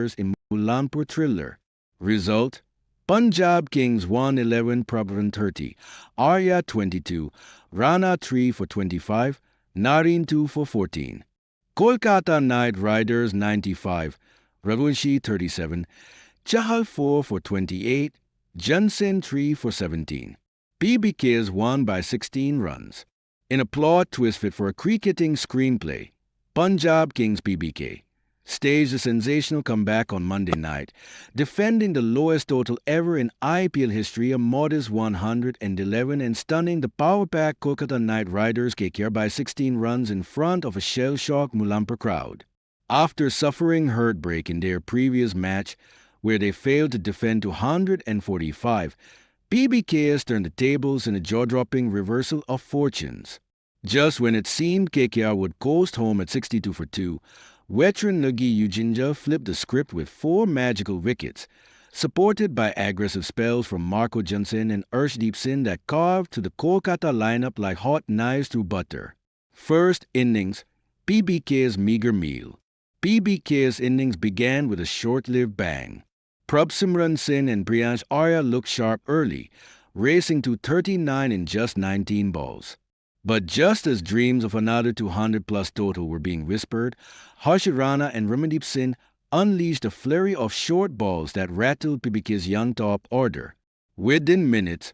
in Mulanpur Thriller. Result: Punjab Kings 111 Prabhavan 30, Arya 22, Rana 3 for 25, Nareen 2 for 14. Kolkata Knight Riders 95, Ravunshi 37, Chahal 4 for 28, Jansen 3 for 17. PBKs won by 16 runs. In a plot twist fit for a cricketing screenplay, Punjab Kings PBK staged a sensational comeback on Monday night, defending the lowest total ever in IPL history, a modest 111, and stunning the power-packed Kolkata Knight Riders KKR by 16 runs in front of a shell-shocked Mulampur crowd. After suffering heartbreak in their previous match, where they failed to defend to 145, PBKs turned the tables in a jaw-dropping reversal of fortunes. Just when it seemed KKR would coast home at 62 for 2, veteran Nugi Ujinja flipped the script with 4 magical wickets, supported by aggressive spells from Marco Jansen and Arshdeep Singh that carved to the Kolkata lineup like hot knives through butter. First innings, PBK's meager meal. PBK's innings began with a short-lived bang. Prabhsimran Singh and Priyansh Arya looked sharp early, racing to 39 in just 19 balls. But just as dreams of another 200-plus total were being whispered, Harshit Rana and Ramandeep Singh unleashed a flurry of short balls that rattled PBK's young top order. Within minutes,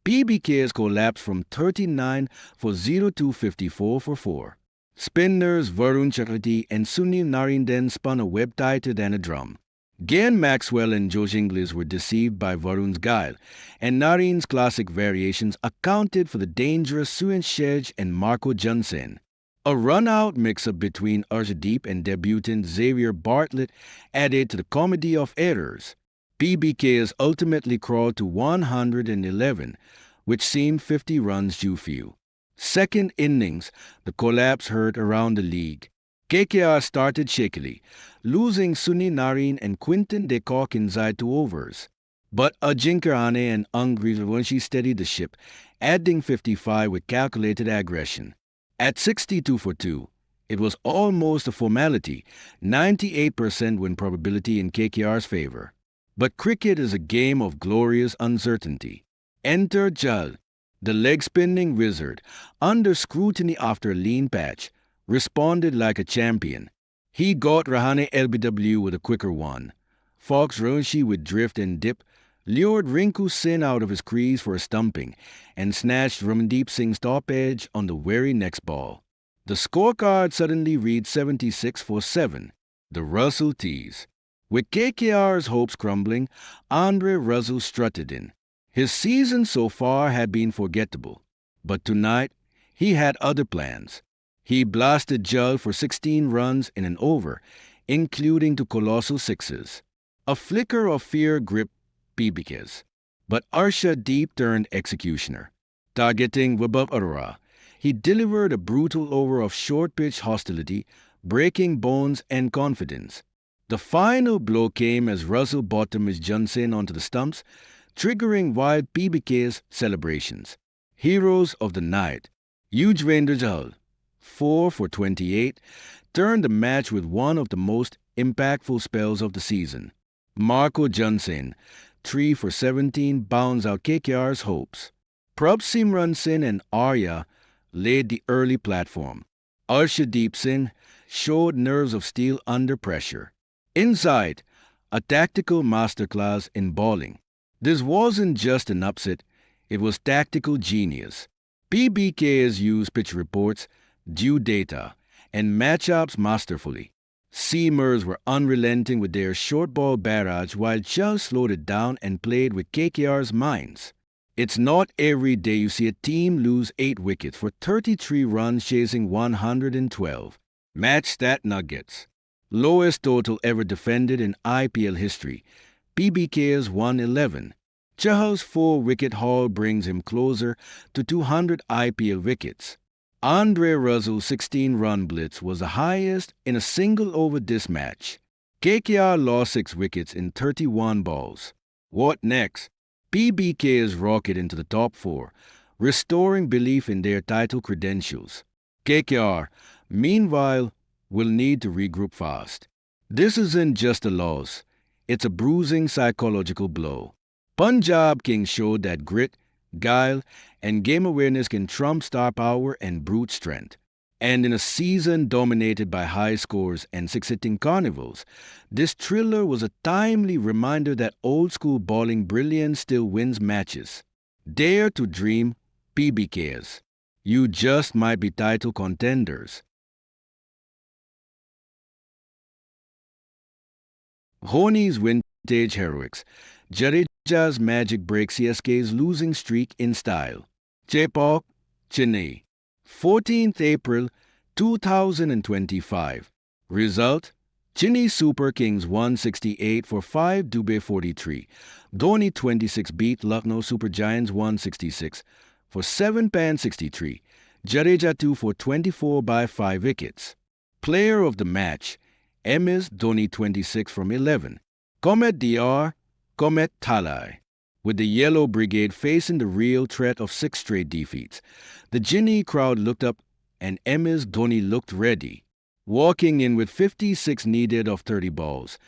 PBKs collapsed from 39 for 0 to 54 for 4. Spinners Varun Chakravarti and Sunil Narine then spun a web tighter than a drum. Glenn Maxwell and Josh Inglis were deceived by Varun's guile, and Narine's classic variations accounted for the dangerous Suyan Shej and Marco Jansen. A run-out mix-up between Arshdeep and debutant Xavier Bartlett added to the comedy of errors. PBKs ultimately crawled to 111, which seemed 50 runs too few. Second innings, the collapse heard around the league. KKR started shakily, losing Sunil Narine and Quinton de Kock inside 2 overs. But Ajinkya Rahane and Angri Ravunshi steadied the ship, adding 55 with calculated aggression. At 62 for 2, it was almost a formality, 98% win probability in KKR's favor. But cricket is a game of glorious uncertainty. Enter Jal, the leg-spinning wizard, under scrutiny after a lean patch, responded like a champion. He got Rahane LBW with a quicker one. Fox Ravunshi with drift and dip lured Rinku Singh out of his crease for a stumping and snatched Ramandeep Singh's top edge on the very next ball. The scorecard suddenly read 76 for 7, the Russell tease. With KKR's hopes crumbling, Andre Russell strutted in. His season so far had been forgettable, but tonight he had other plans. He blasted Jal for 16 runs in an over, including 2 colossal sixes. A flicker of fear gripped PBKs, but Arshdeep turned executioner. Targeting Vaibhav Arora, he delivered a brutal over of short-pitch hostility, breaking bones and confidence. The final blow came as Russell bottomed his Jansen onto the stumps, triggering wild PBK's celebrations. Heroes of the night, Yuzvendra Chahal, 4 for 28, turned the match with one of the most impactful spells of the season. Marco Jansen, 3 for 17, bounds out KKR's hopes. Prabhsimran Singh and Arya laid the early platform. Arshdeep Singh showed nerves of steel under pressure. Inside, a tactical masterclass in bowling. This wasn't just an upset, it was tactical genius. PBKs used pitch reports, due data, and matchups masterfully. Seamers were unrelenting with their short ball barrage while Chal slowed it down and played with KKR's minds. It's not every day you see a team lose 8 wickets for 33 runs chasing 112. Match that Nuggets. Lowest total ever defended in IPL history. PBK's 111. Chahal's 4-wicket haul brings him closer to 200 IPL wickets. Andre Russell's 16-run blitz was the highest in a single over this match. KKR lost 6 wickets in 31 balls. What next? PBK's rocket into the top 4, restoring belief in their title credentials. KKR, meanwhile, will need to regroup fast. This isn't just a loss, it's a bruising psychological blow. Punjab Kings showed that grit, guile, and game awareness can trump star power and brute strength. And in a season dominated by high scores and six-hitting carnivals, this thriller was a timely reminder that old-school bowling brilliance still wins matches. Dare to dream, PBKs. You just might be title contenders. Dhoni's vintage heroics. Jadeja's magic breaks CSK's losing streak in style. Chepauk, Chennai. 14th April 2025. Result: Chennai Super Kings 168 for 5, Dubey 43. Dhoni 26 beat Lucknow Super Giants 166 for 7, Pan 63. Jadeja 2 for 24 by 5 wickets. Player of the match: MS Dhoni 26 from 11. Comet DR, Comet Thalai. With the Yellow Brigade facing the real threat of 6 straight defeats, the Chennai crowd looked up and MS Dhoni looked ready. Walking in with 56 needed of 30 balls,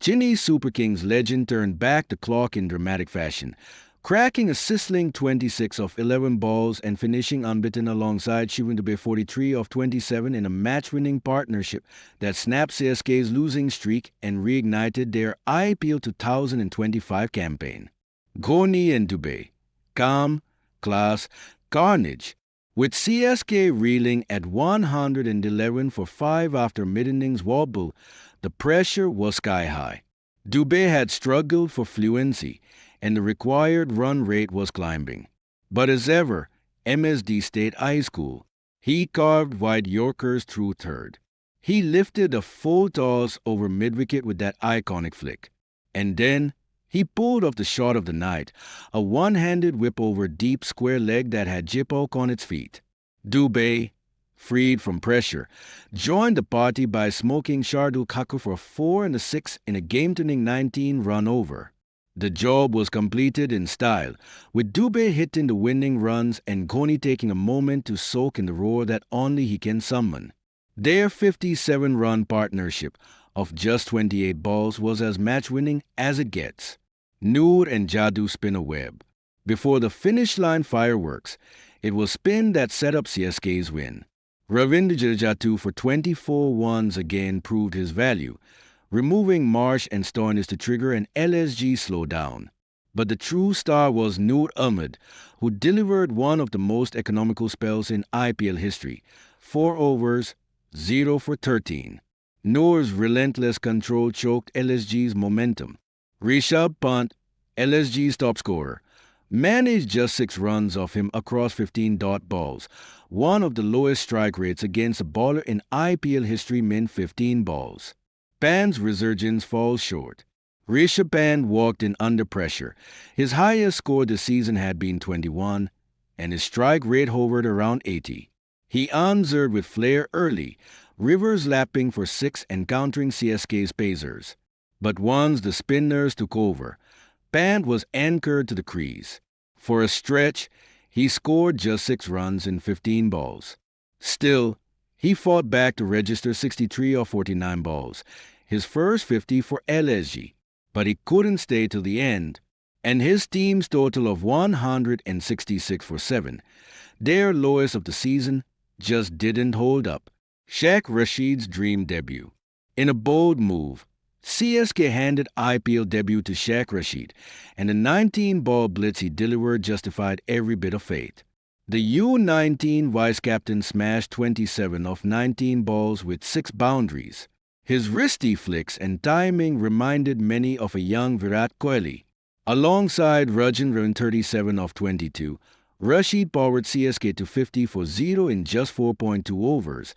Chennai Super Kings legend turned back the clock in dramatic fashion, cracking a sizzling 26 of 11 balls and finishing unbeaten alongside Shivan Dube 43 of 27 in a match-winning partnership that snapped CSK's losing streak and reignited their IPL 2025 campaign. Dhoni and Dube. Calm, class, carnage. With CSK reeling at 111 for 5 after mid-innings wobble, the pressure was sky-high. Dube had struggled for fluency, and the required run rate was climbing. But as ever, MSD stayed ice cool. He carved wide Yorkers through third. He lifted a full toss over mid-wicket with that iconic flick. And then he pulled off the shot of the night, a one-handed whip over deep square leg that had Chepauk on its feet. Dube, freed from pressure, joined the party by smoking Shardul Thakur for 4 and a 6 in a game-turning 19-run over. The job was completed in style, with Dube hitting the winning runs and Dhoni taking a moment to soak in the roar that only he can summon. Their 57-run partnership of just 28 balls was as match-winning as it gets. Noor and Jadoo spin a web. Before the finish line fireworks, it was spin that set up CSK's win. Ravindra Jadeja 2 for 24 once again proved his value, removing Marsh and Stoinis to trigger an LSG slowdown. But the true star was Noor Ahmed, who delivered one of the most economical spells in IPL history. 4 overs, 0 for 13. Noor's relentless control choked LSG's momentum. Rishabh Pant, LSG's top scorer, managed just 6 runs off him across 15 dot balls, one of the lowest strike rates against a bowler in IPL history, meant 15 balls. Pant's resurgence falls short. Rishabh Pant walked in under pressure. His highest score this season had been 21, and his strike rate hovered around 80. He answered with flair early, Rivers lapping for 6 and countering CSK's pacers. But once the spinners took over, Pant was anchored to the crease. For a stretch, he scored just 6 runs in 15 balls. Still, he fought back to register 63 of 49 balls, his first 50 for LSG, but he couldn't stay till the end, and his team's total of 166 for 7, their lowest of the season, just didn't hold up. Sheikh Rashid's dream debut. In a bold move, CSK handed IPL debut to Sheikh Rashid, and the 19-ball blitz he delivered justified every bit of faith. The U19 vice-captain smashed 27 of 19 balls with 6 boundaries. His wristy flicks and timing reminded many of a young Virat Kohli. Alongside Rajendran 37 of 22, Rashid powered CSK to 50 for 0 in just 4.2 overs,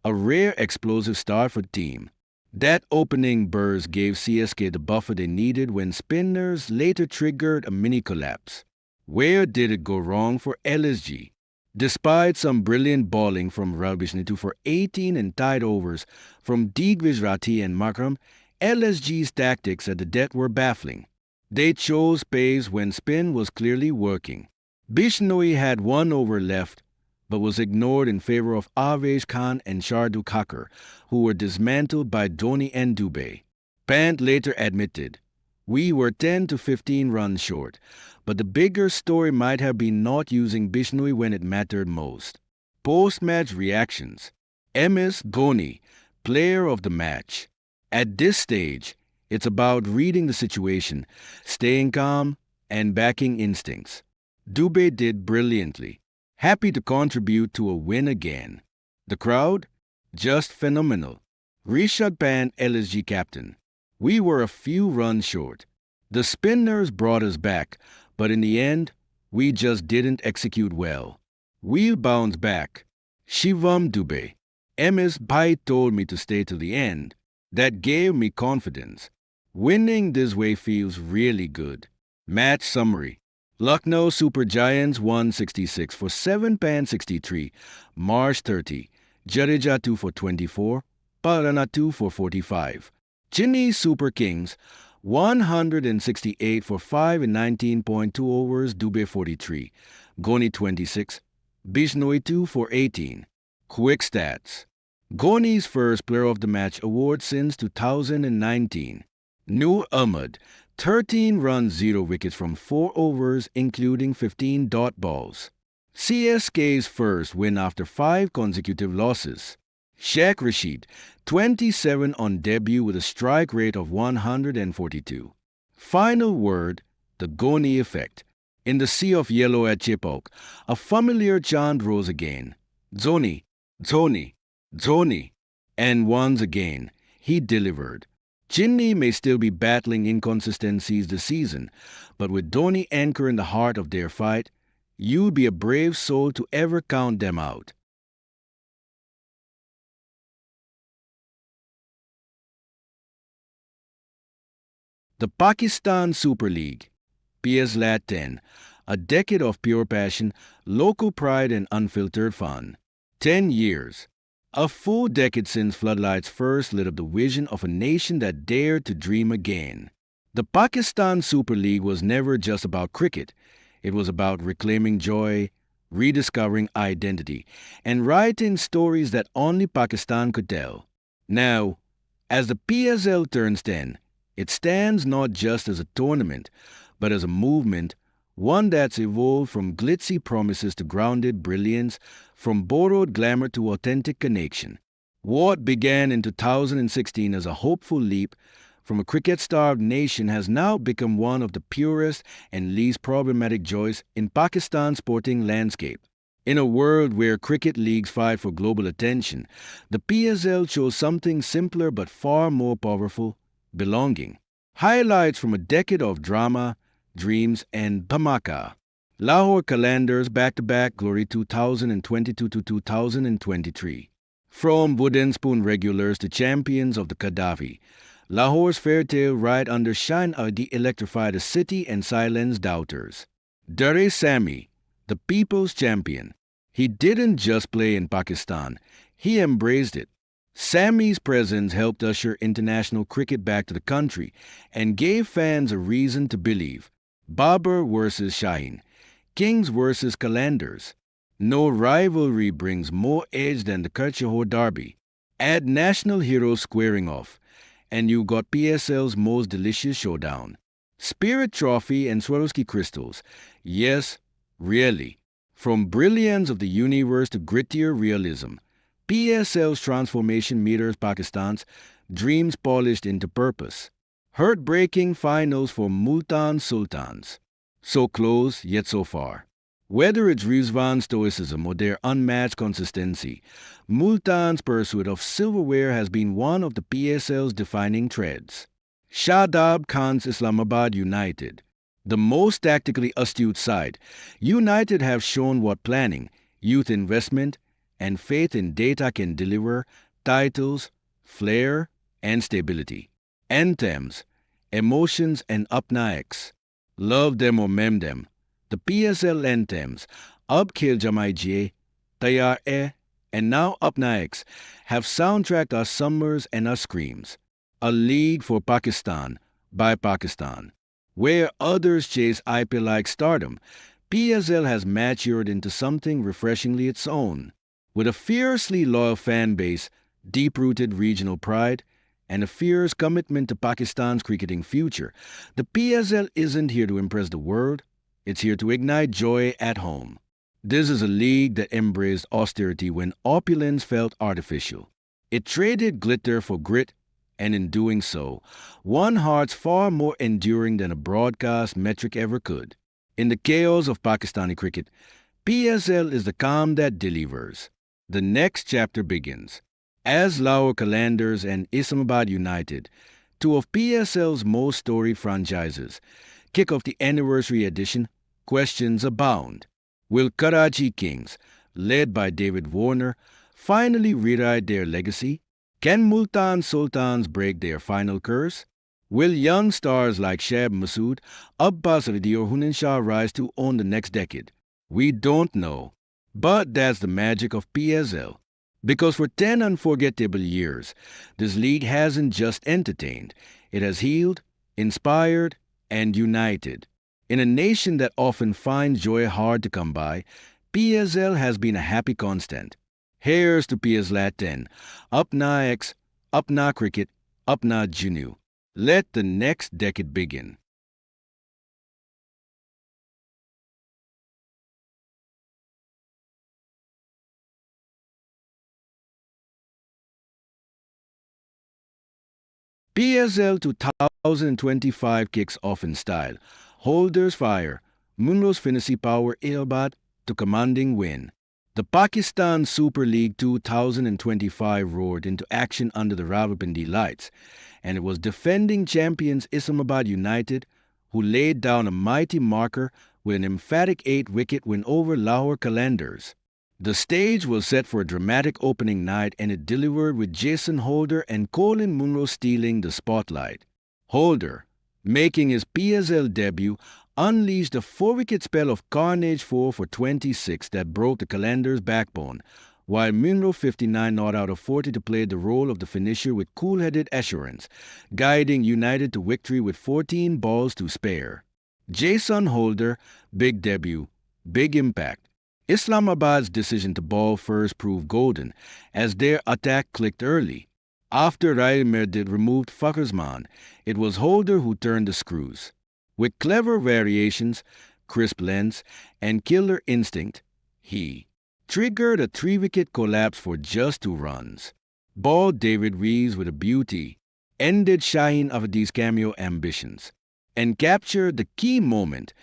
a rare explosive start for the team. That opening burst gave CSK the buffer they needed when spinners later triggered a mini collapse. Where did it go wrong for LSG? Despite some brilliant bowling from Rabishnitu for 18 and tight overs from Digvij Rathi and Makram, LSG's tactics at the death were baffling. They chose pace when spin was clearly working. Bishnoi had 1 over left, but was ignored in favor of Avesh Khan and Shardul Thakur, who were dismantled by Dhoni and Dubey. Pant later admitted, "We were 10 to 15 runs short, but the bigger story might have been not using Bishnoi when it mattered most." Post-match reactions. MS Dhoni, player of the match. At this stage, it's about reading the situation, staying calm, and backing instincts. Dubey did brilliantly. Happy to contribute to a win again. The crowd? Just phenomenal. Rishabh Pant, LSG captain. "We were a few runs short. The spinners brought us back, but in the end, we just didn't execute well. We'll bounce back." Shivam Dubey. MS Bhai told me to stay to the end. That gave me confidence. Winning this way feels really good. Match summary. Lucknow Super Giants 166 for 7, Pant 63, Marsh 30, Jadeja 2 for 24, Parana 2 for 45. Chennai Super Kings 168 for 5 in 19.2 overs, Dubey 43, Ghani 26, Bishnoi 2 for 18. Quick stats. Ghani's first Player of the Match award since 2019. Noor Ahmed, 13 runs, 0 wickets from 4 overs, including 15 dot balls. CSK's first win after 5 consecutive losses. Sheikh Rashid, 27 on debut with a strike rate of 142. Final word, the Ghani effect. In the sea of yellow at Chepauk, a familiar chant rose again. Dhoni, Dhoni, Dhoni. And once again, he delivered. Chennai may still be battling inconsistencies this season, but with Dhoni anchor in the heart of their fight, you'd be a brave soul to ever count them out. The Pakistan Super League, PS Lat 10, a decade of pure passion, local pride and unfiltered fun. 10 years. A full decade since floodlights first lit up the vision of a nation that dared to dream again. The Pakistan Super League was never just about cricket. It was about reclaiming joy, rediscovering identity, and writing stories that only Pakistan could tell. Now, as the PSL turns 10, it stands not just as a tournament, but as a movement, one that's evolved from glitzy promises to grounded brilliance, from borrowed glamour to authentic connection. What began in 2016 as a hopeful leap from a cricket-starved nation has now become one of the purest and least problematic joys in Pakistan's sporting landscape. In a world where cricket leagues fight for global attention, the PSL chose something simpler but far more powerful: belonging. Highlights from a decade of drama, dreams, and dhamaka. Lahore Qalandars back-to-back glory 2022 to 2023. From wooden spoon regulars to champions of the Qaddafi, Lahore's fairy-tale ride under Shine Adi electrified a city and silenced doubters. Dare Sami, the people's champion. He didn't just play in Pakistan, he embraced it. Sami's presence helped usher international cricket back to the country and gave fans a reason to believe. Babur versus Shaheen, Kings versus Qalandars. No rivalry brings more edge than the Kachahor Derby. Add national heroes squaring off, and you got PSL's most delicious showdown. Spirit Trophy and Swarovski crystals. Yes, really. From brilliance of the universe to grittier realism, PSL's transformation mirrors Pakistan's dreams polished into purpose. Heartbreaking finals for Multan Sultans. So close, yet so far. Whether it's Rizwan's stoicism or their unmatched consistency, Multan's pursuit of silverware has been one of the PSL's defining threads. Shadab Khan's Islamabad United. The most tactically astute side, United have shown what planning, youth investment, and faith in data can deliver: titles, flair, and stability. Anthems, emotions, and upnaiks. Love them or mem them. The PSL anthems, Ab Khel Jamai Jie, Tayar E, and now Upnaiks have soundtracked our summers and our screams. A league for Pakistan, by Pakistan. Where others chase IPL-like stardom, PSL has matured into something refreshingly its own. With a fiercely loyal fan base, deep-rooted regional pride, and a fierce commitment to Pakistan's cricketing future, the PSL isn't here to impress the world, it's here to ignite joy at home. This is a league that embraced austerity when opulence felt artificial. It traded glitter for grit, and in doing so, won hearts far more enduring than a broadcast metric ever could. In the chaos of Pakistani cricket, PSL is the calm that delivers. The next chapter begins. As Lahore Qalandars and Islamabad United, two of PSL's most storied franchises, kick off the anniversary edition, questions abound. Will Karachi Kings, led by David Warner, finally rewrite their legacy? Can Multan Sultans break their final curse? Will young stars like Shab Masood, Abbas Ridi or Hunin Shah rise to own the next decade? We don't know. But that's the magic of PSL. Because for 10 unforgettable years, this league hasn't just entertained, it has healed, inspired, and united. In a nation that often finds joy hard to come by, PSL has been a happy constant. Here's to PSL 10. Apna X, Apna Cricket, Apna Junu. Let the next decade begin. PSL 2025 kicks off in style. Holders fire. Munro's fantasy power Ilbat to commanding win. The Pakistan Super League 2025 roared into action under the Rawalpindi lights, and it was defending champions Islamabad United who laid down a mighty marker with an emphatic 8-wicket win over Lahore Qalandars. The stage was set for a dramatic opening night, and it delivered with Jason Holder and Colin Munro stealing the spotlight. Holder, making his PSL debut, unleashed a 4-wicket spell of carnage 4 for 26 that broke the Qalandars' backbone, while Munro 59 not out of 40 to play the role of the finisher with cool-headed assurance, guiding United to victory with 14 balls to spare. Jason Holder, big debut, big impact. Islamabad's decision to ball first proved golden, as their attack clicked early. After Rail Merdid removed Fakhrizman, it was Holder who turned the screws. With clever variations, crisp lengths, and killer instinct, he triggered a 3-wicket collapse for just 2 runs. Balled David Reeves with a beauty, ended Shaheen Afdi's cameo ambitions, and captured the key moment,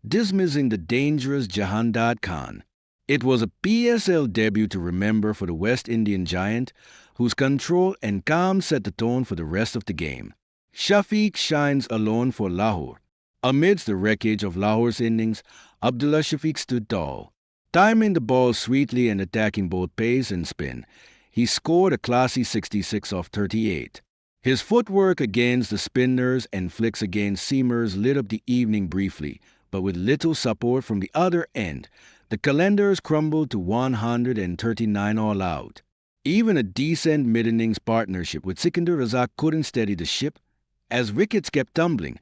dismissing the dangerous Jahandad Khan. It was a PSL debut to remember for the West Indian giant, whose control and calm set the tone for the rest of the game. Shafiq shines alone for Lahore. Amidst the wreckage of Lahore's innings, Abdullah Shafiq stood tall. Timing the ball sweetly and attacking both pace and spin, he scored a classy 66 off 38. His footwork against the spinners and flicks against seamers lit up the evening briefly, but with little support from the other end, the Qalandars crumbled to 139 all out. Even a decent mid-innings partnership with Sikandar Razak couldn't steady the ship, as wickets kept tumbling,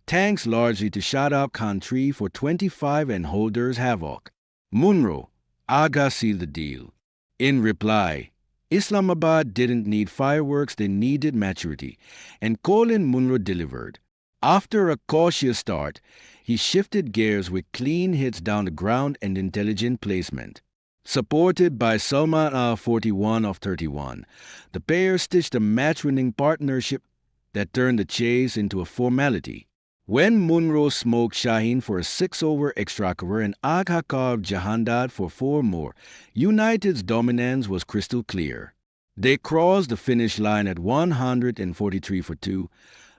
thanks largely to Shadab Khan 3 for 25 and Holder's havoc. Munro, Agha sealed the deal. In reply, Islamabad didn't need fireworks, they needed maturity, and Colin Munro delivered. After a cautious start, he shifted gears with clean hits down the ground and intelligent placement. Supported by Salman 41 of 31, the pair stitched a match-winning partnership that turned the chase into a formality. When Munro smoked Shaheen for a 6-over extra cover and Agha carved Jahandad for 4 more, United's dominance was crystal clear. They crossed the finish line at 143 for 2,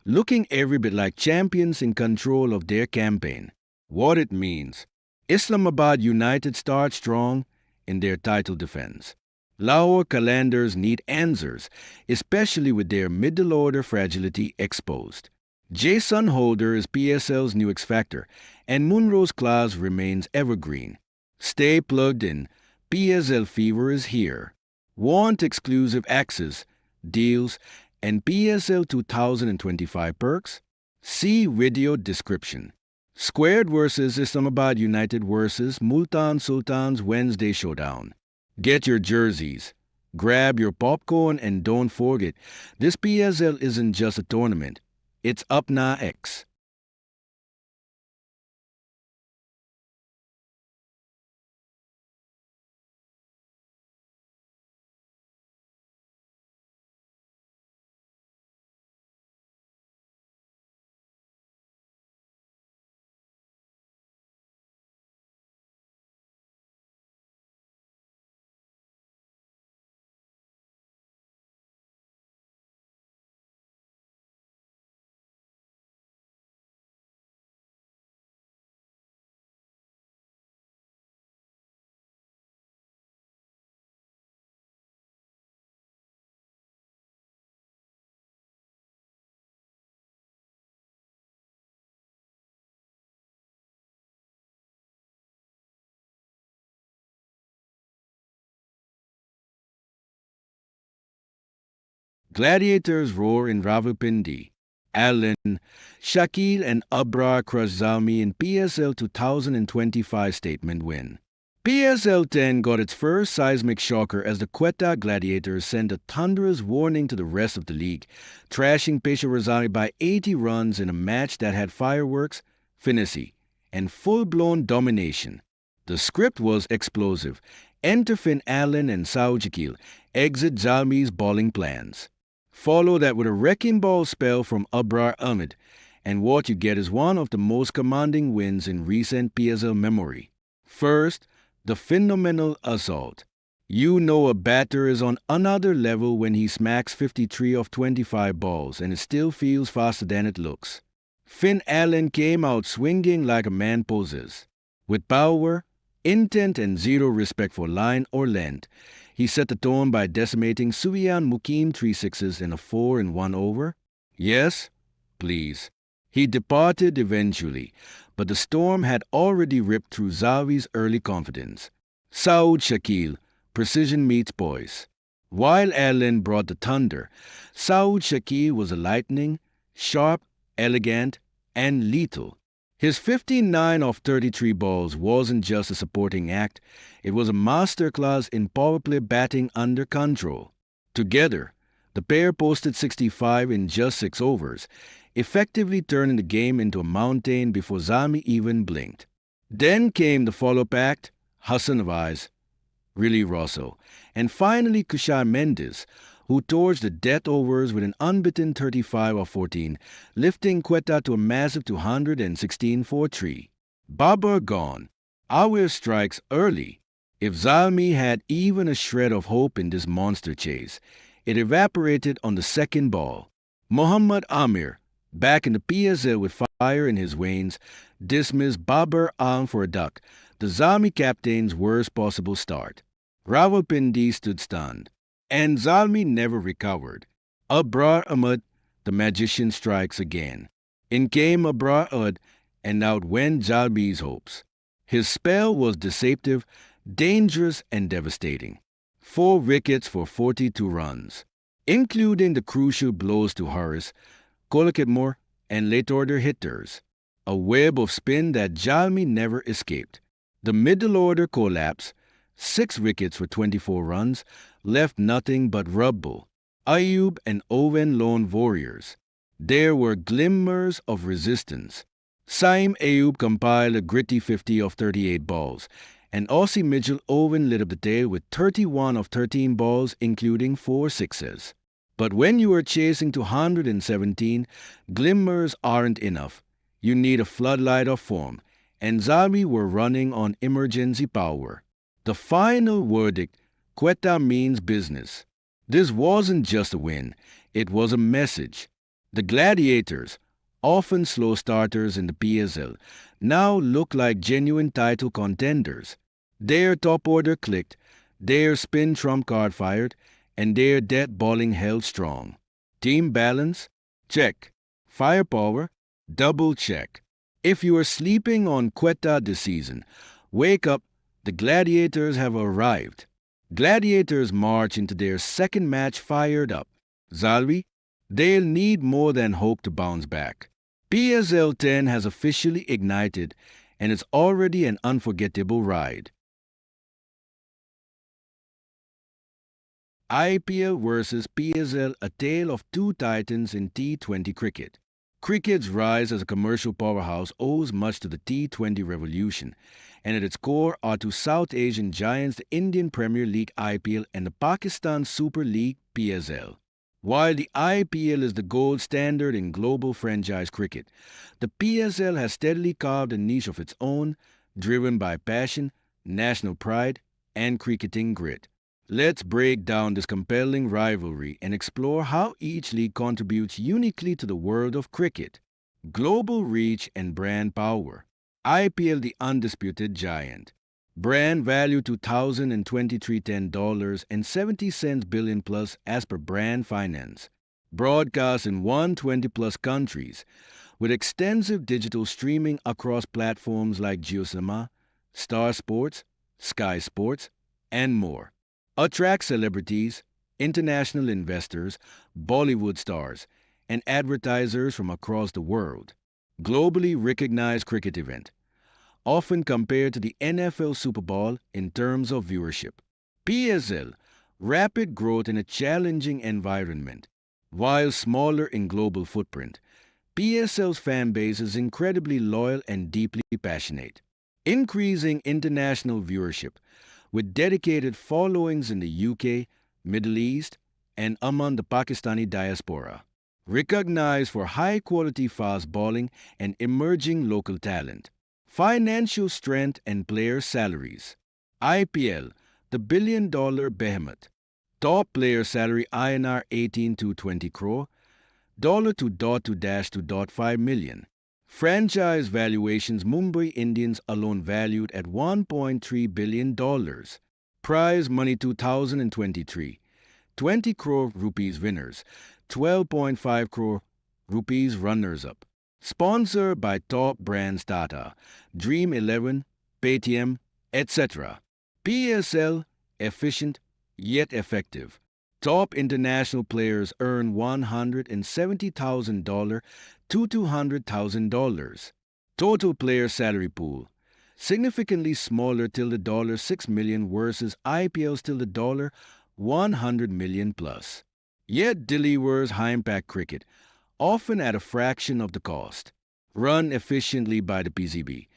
looking every bit like champions in control of their campaign. What it means: Islamabad United start strong in their title defense. Lahore Qalandars need answers, especially with their middle-order fragility exposed. Jason Holder is PSL's new X-Factor, and Munro's class remains evergreen. Stay plugged in. PSL Fever is here. Want exclusive access, deals, and PSL 2025 perks? See video description. Squared versus Islamabad United versus Multan Sultans Wednesday Showdown. Get your jerseys, grab your popcorn, and don't forget, this PSL isn't just a tournament, it's Apna X. Gladiators roar in Rawalpindi. Allen, Shakil, and Abrar crush Zalmi in PSL 2025 statement win. PSL 10 got its first seismic shocker as the Quetta Gladiators sent a thunderous warning to the rest of the league, trashing Peshawar Zalmi by 80 runs in a match that had fireworks, finesse, and full-blown domination. The script was explosive. Enter Finn Allen and Saud Shakil exit Zalmi's bowling plans. Follow that with a wrecking ball spell from Abrar Ahmed, and what you get is one of the most commanding wins in recent PSL memory. First, the phenomenal assault. You know a batter is on another level when he smacks 53 of 25 balls and it still feels faster than it looks. Finn Allen came out swinging like a man poses. With power, intent, and zero respect for line or length, he set the tone by decimating Sufian Mukim 3 sixes in a 4 in 1 over. Yes, please. He departed eventually, but the storm had already ripped through Zawi's early confidence. Saud Shakil, precision meets poise. While Allen brought the thunder, Saud Shakil was a lightning, sharp, elegant, and lethal. His 59 of 33 balls wasn't just a supporting act, it was a masterclass in powerplay batting under control. Together, the pair posted 65 in just 6 overs, effectively turning the game into a mountain before Zalmi even blinked. Then came the follow-up act, Hassan Nawaz, Really Rosso, and finally Kushal Mendes, who torched the death overs with an unbeaten 35 of 14, lifting Quetta to a massive 216 for 3. Babar gone. Awir strikes early. If Zalmi had even a shred of hope in this monster chase, it evaporated on the second ball. Muhammad Amir, back in the PSL with fire in his veins, dismissed Babar Alam for a duck, the Zalmi captain's worst possible start. Rawalpindi stood stunned, and Zalmi never recovered. Abrar Ahmed, the magician, strikes again. In came Abrar Ahmed, and outwent Zalmi's hopes. His spell was deceptive, dangerous, and devastating. 4 wickets for 42 runs, including the crucial blows to Harris, Kolakitmore, and late-order hitters. A web of spin that Zalmi never escaped. The middle-order collapse, 6 wickets for 24 runs, left nothing but rubble. Ayub and Owen lone warriors. There were glimmers of resistance. Saim Ayub compiled a gritty 50 of 38 balls, and Aussie Mitchell Owen lit up the day with 31 of 13 balls, including 4 sixes. But when you are chasing to 117, glimmers aren't enough. You need a floodlight of form, and Zalmi were running on emergency power. The final verdict, Quetta means business. This wasn't just a win, it was a message. The Gladiators, often slow starters in the PSL, now look like genuine title contenders. Their top order clicked, their spin trump card fired, and their dead bowling held strong. Team balance? Check. Firepower? Double check. If you are sleeping on Quetta this season, wake up, the Gladiators have arrived. Gladiators march into their second match fired up. Zalmi, they'll need more than hope to bounce back. PSL 10 has officially ignited, and it's already an unforgettable ride. IPL versus PSL, a tale of two titans in T20 cricket. Cricket's rise as a commercial powerhouse owes much to the T20 revolution, and at its core are two South Asian giants, the Indian Premier League IPL and the Pakistan Super League PSL. While the IPL is the gold standard in global franchise cricket, the PSL has steadily carved a niche of its own, driven by passion, national pride, and cricketing grit. Let's break down this compelling rivalry and explore how each league contributes uniquely to the world of cricket. Global reach and brand power. IPL, the undisputed giant. Brand value 2023 $10.70 billion plus as per Brand Finance. Broadcast in 120 plus countries with extensive digital streaming across platforms like JioCinema, Star Sports, Sky Sports, and more. Attracts celebrities, international investors, Bollywood stars, and advertisers from across the world. Globally recognized cricket event, often compared to the NFL Super Bowl in terms of viewership. PSL, rapid growth in a challenging environment. While smaller in global footprint, PSL's fan base is incredibly loyal and deeply passionate. Increasing international viewership, with dedicated followings in the UK, Middle East, and among the Pakistani diaspora. Recognized for high-quality fast bowling and emerging local talent. Financial strength and player salaries. IPL, the billion-dollar behemoth. Top player salary INR 18 to 20 crore, $2.2-2.5 million. Franchise valuations, Mumbai Indians alone valued at $1.3 billion. Prize money 2023, 20 crore rupees winners, 12.5 crore rupees runners-up. Sponsored by top brands Tata, Dream 11, Paytm, etc. PSL, efficient yet effective. Top international players earn $170,000 to $200,000. Total player salary pool, significantly smaller till the $6 million versus IPL's till the $100 million plus. Yet delivers high-impact cricket, often at a fraction of the cost. Run efficiently by the PCB,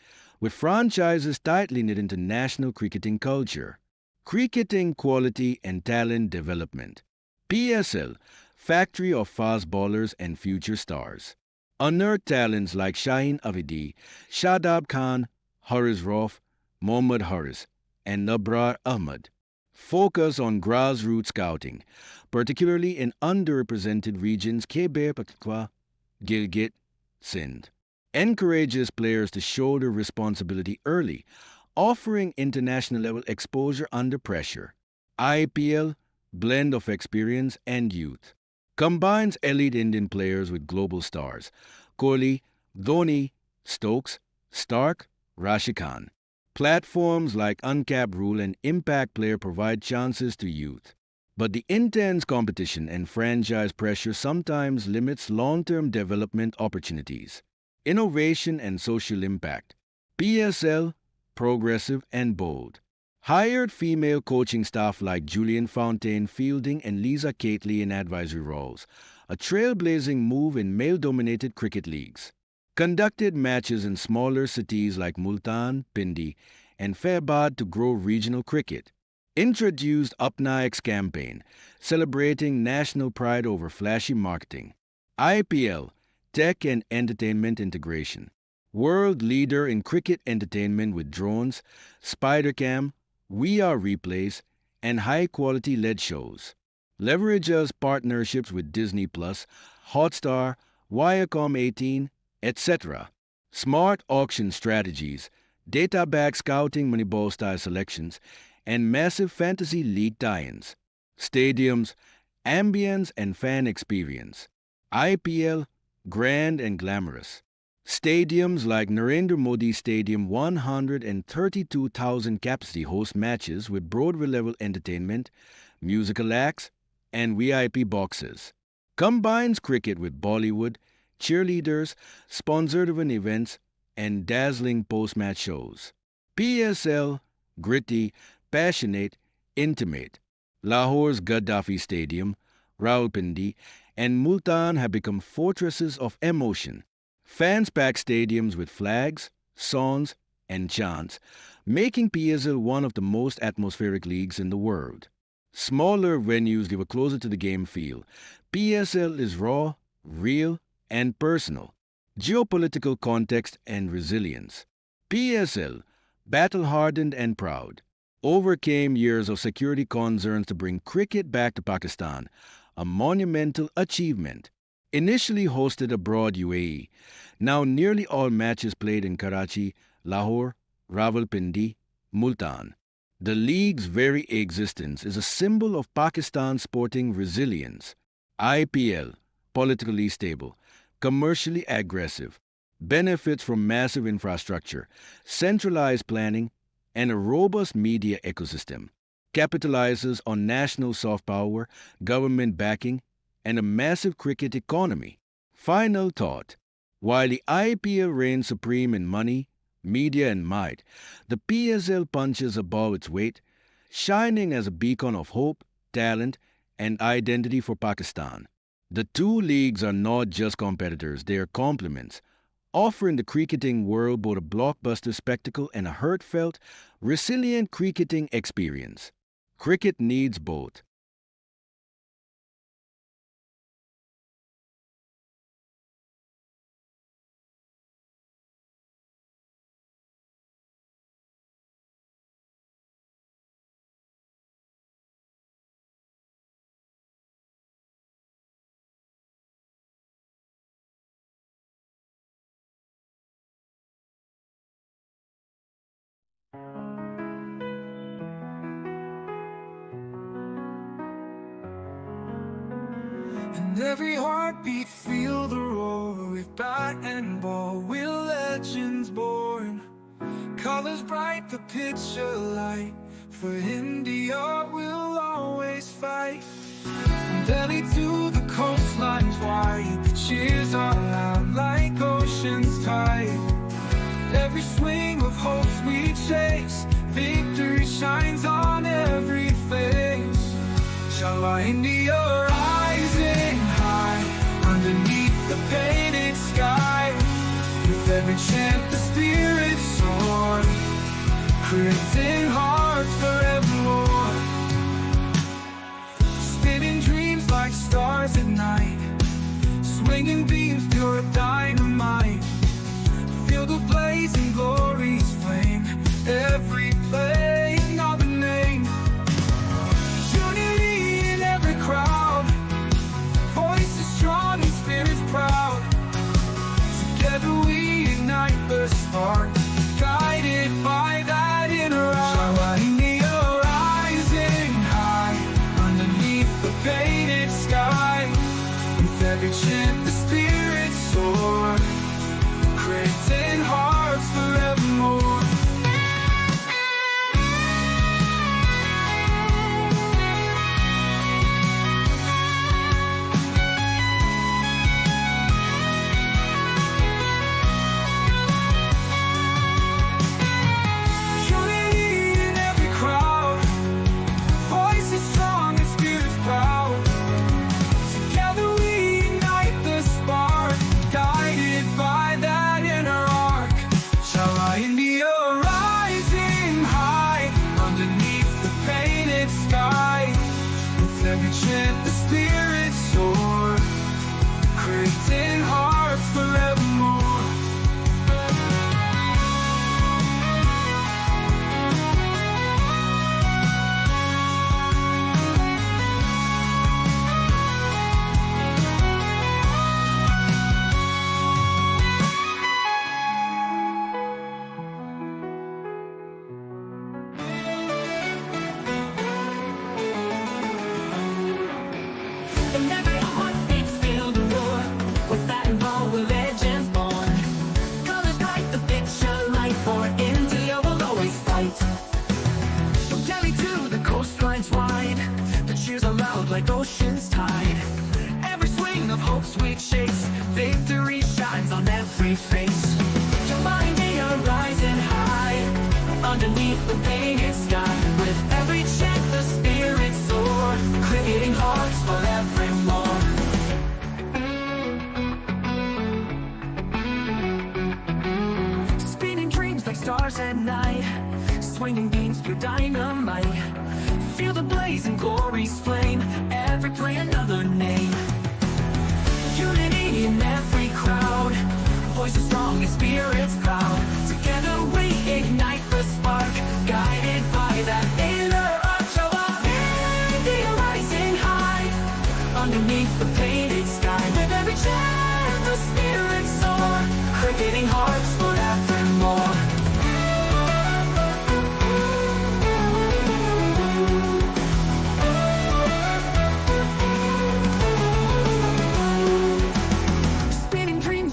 with franchises tightly knit into national cricketing culture. Cricketing quality and talent development. PSL, factory of fast bowlers and future stars. Unearthed talents like Shaheen Avedi, Shadab Khan, Haris Rauf, Mohammad Haris, and Nabrar Ahmad. Focus on grassroots scouting, particularly in underrepresented regions Khyber Pakhtunkhwa, Gilgit, Sindh. Encourages players to shoulder responsibility early, offering international level exposure under pressure. IPL, blend of experience and youth. Combines elite Indian players with global stars. Kohli, Dhoni, Stokes, Stark, Rashid Khan. Platforms like Uncapped Rule and Impact Player provide chances to youth. But the intense competition and franchise pressure sometimes limits long-term development opportunities. Innovation and social impact. PSL, progressive and bold. Hired female coaching staff like Julian Fountain fielding and Lisa Cately in advisory roles, a trailblazing move in male-dominated cricket leagues. Conducted matches in smaller cities like Multan, Pindi, and Fairbad to grow regional cricket. Introduced Apna X campaign, celebrating national pride over flashy marketing. IPL, tech and entertainment integration. World leader in cricket entertainment with drones, Spidercam, VR replays, and high-quality LED shows. Leverages partnerships with Disney+, Hotstar, Viacom 18, etc. Smart auction strategies, data-backed scouting Moneyball-style selections, and massive fantasy league tie-ins. Stadiums, ambience and fan experience. IPL, grand and glamorous. Stadiums like Narendra Modi Stadium, 132,000 capacity host matches with Broadway-level entertainment, musical acts, and VIP boxes. Combines cricket with Bollywood, cheerleaders, sponsored events, and dazzling post-match shows. PSL, gritty, passionate, intimate. Lahore's Gaddafi Stadium, Rawalpindi, and Multan have become fortresses of emotion. Fans pack stadiums with flags, songs, and chants, making PSL one of the most atmospheric leagues in the world. Smaller venues live closer to the game feel. PSL is raw, real, and personal. Geopolitical context and resilience. PSL, battle-hardened and proud, overcame years of security concerns to bring cricket back to Pakistan, a monumental achievement. Initially hosted abroad UAE, now nearly all matches played in Karachi, Lahore, Rawalpindi, Multan. The league's very existence is a symbol of Pakistan's sporting resilience. IPL, politically stable, commercially aggressive, benefits from massive infrastructure, centralized planning, and a robust media ecosystem, capitalizes on national soft power, government backing, and a massive cricket economy. Final thought. While the IPL reigns supreme in money, media, and might, the PSL punches above its weight, shining as a beacon of hope, talent, and identity for Pakistan. The two leagues are not just competitors, they are complements, offering the cricketing world both a blockbuster spectacle and a heartfelt, resilient cricketing experience. Cricket needs both. And every heartbeat feel the roar. With bat and ball, we're legends born. Colors bright, the picture light. For India, we'll always fight. From Delhi to the coastlines wide, the cheers are loud like ocean's tide. Every swing of hopes we chase, victory shines on every face. Shalva India rising high, underneath the painted sky. With every chant the spirits soar, creating hearts forevermore. Spinning dreams like stars at night, swinging beams pure dynamite. Field of blazing glory's flame, every playing of a name. Unity in every crowd, voices strong and spirits proud. Together we ignite the spark, guided by that inner eye. India rising high, underneath the painted sky. With every chant the spirits soar, creating hearts forevermore. underneath the painted sky. With every check the spirits soar, cricketing hearts forevermore. Spinning dreams like stars at night, swinging beams through dynamite. Feel the blazing glory's flame, every play another name. Unity in every crowd, voices strong and spirits proud. Together we ignite the spark, guided by that inner arch of our India rising high, underneath the painted sky. With every chant the spirits soar, cricketing hearts forevermore.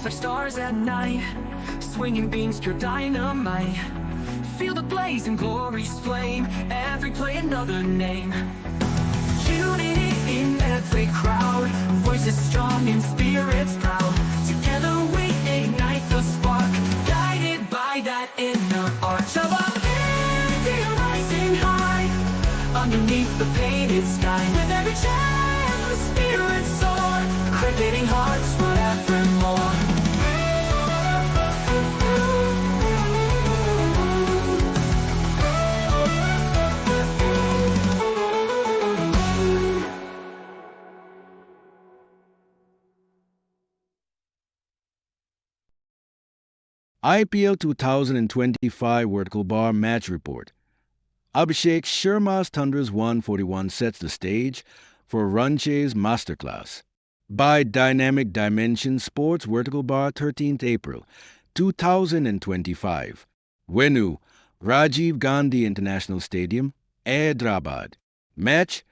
Like stars at night, swinging beams pure dynamite. Feel the blaze and glory's flame, every play another name. Unity in every crowd, voices strong and spirits proud. Together we ignite the spark, guided by that inner arch of our India rising high, underneath the painted sky. With every chant the spirits soar, cricketing hearts forevermore. IPL 2025 Vertical Bar Match Report. Abhishek Sharma's Thunder's 141 sets the stage for run chase masterclass. By Dynamic Dimension Sports Vertical Bar 13th April 2025. Venue, Rajiv Gandhi International Stadium, Hyderabad. Match,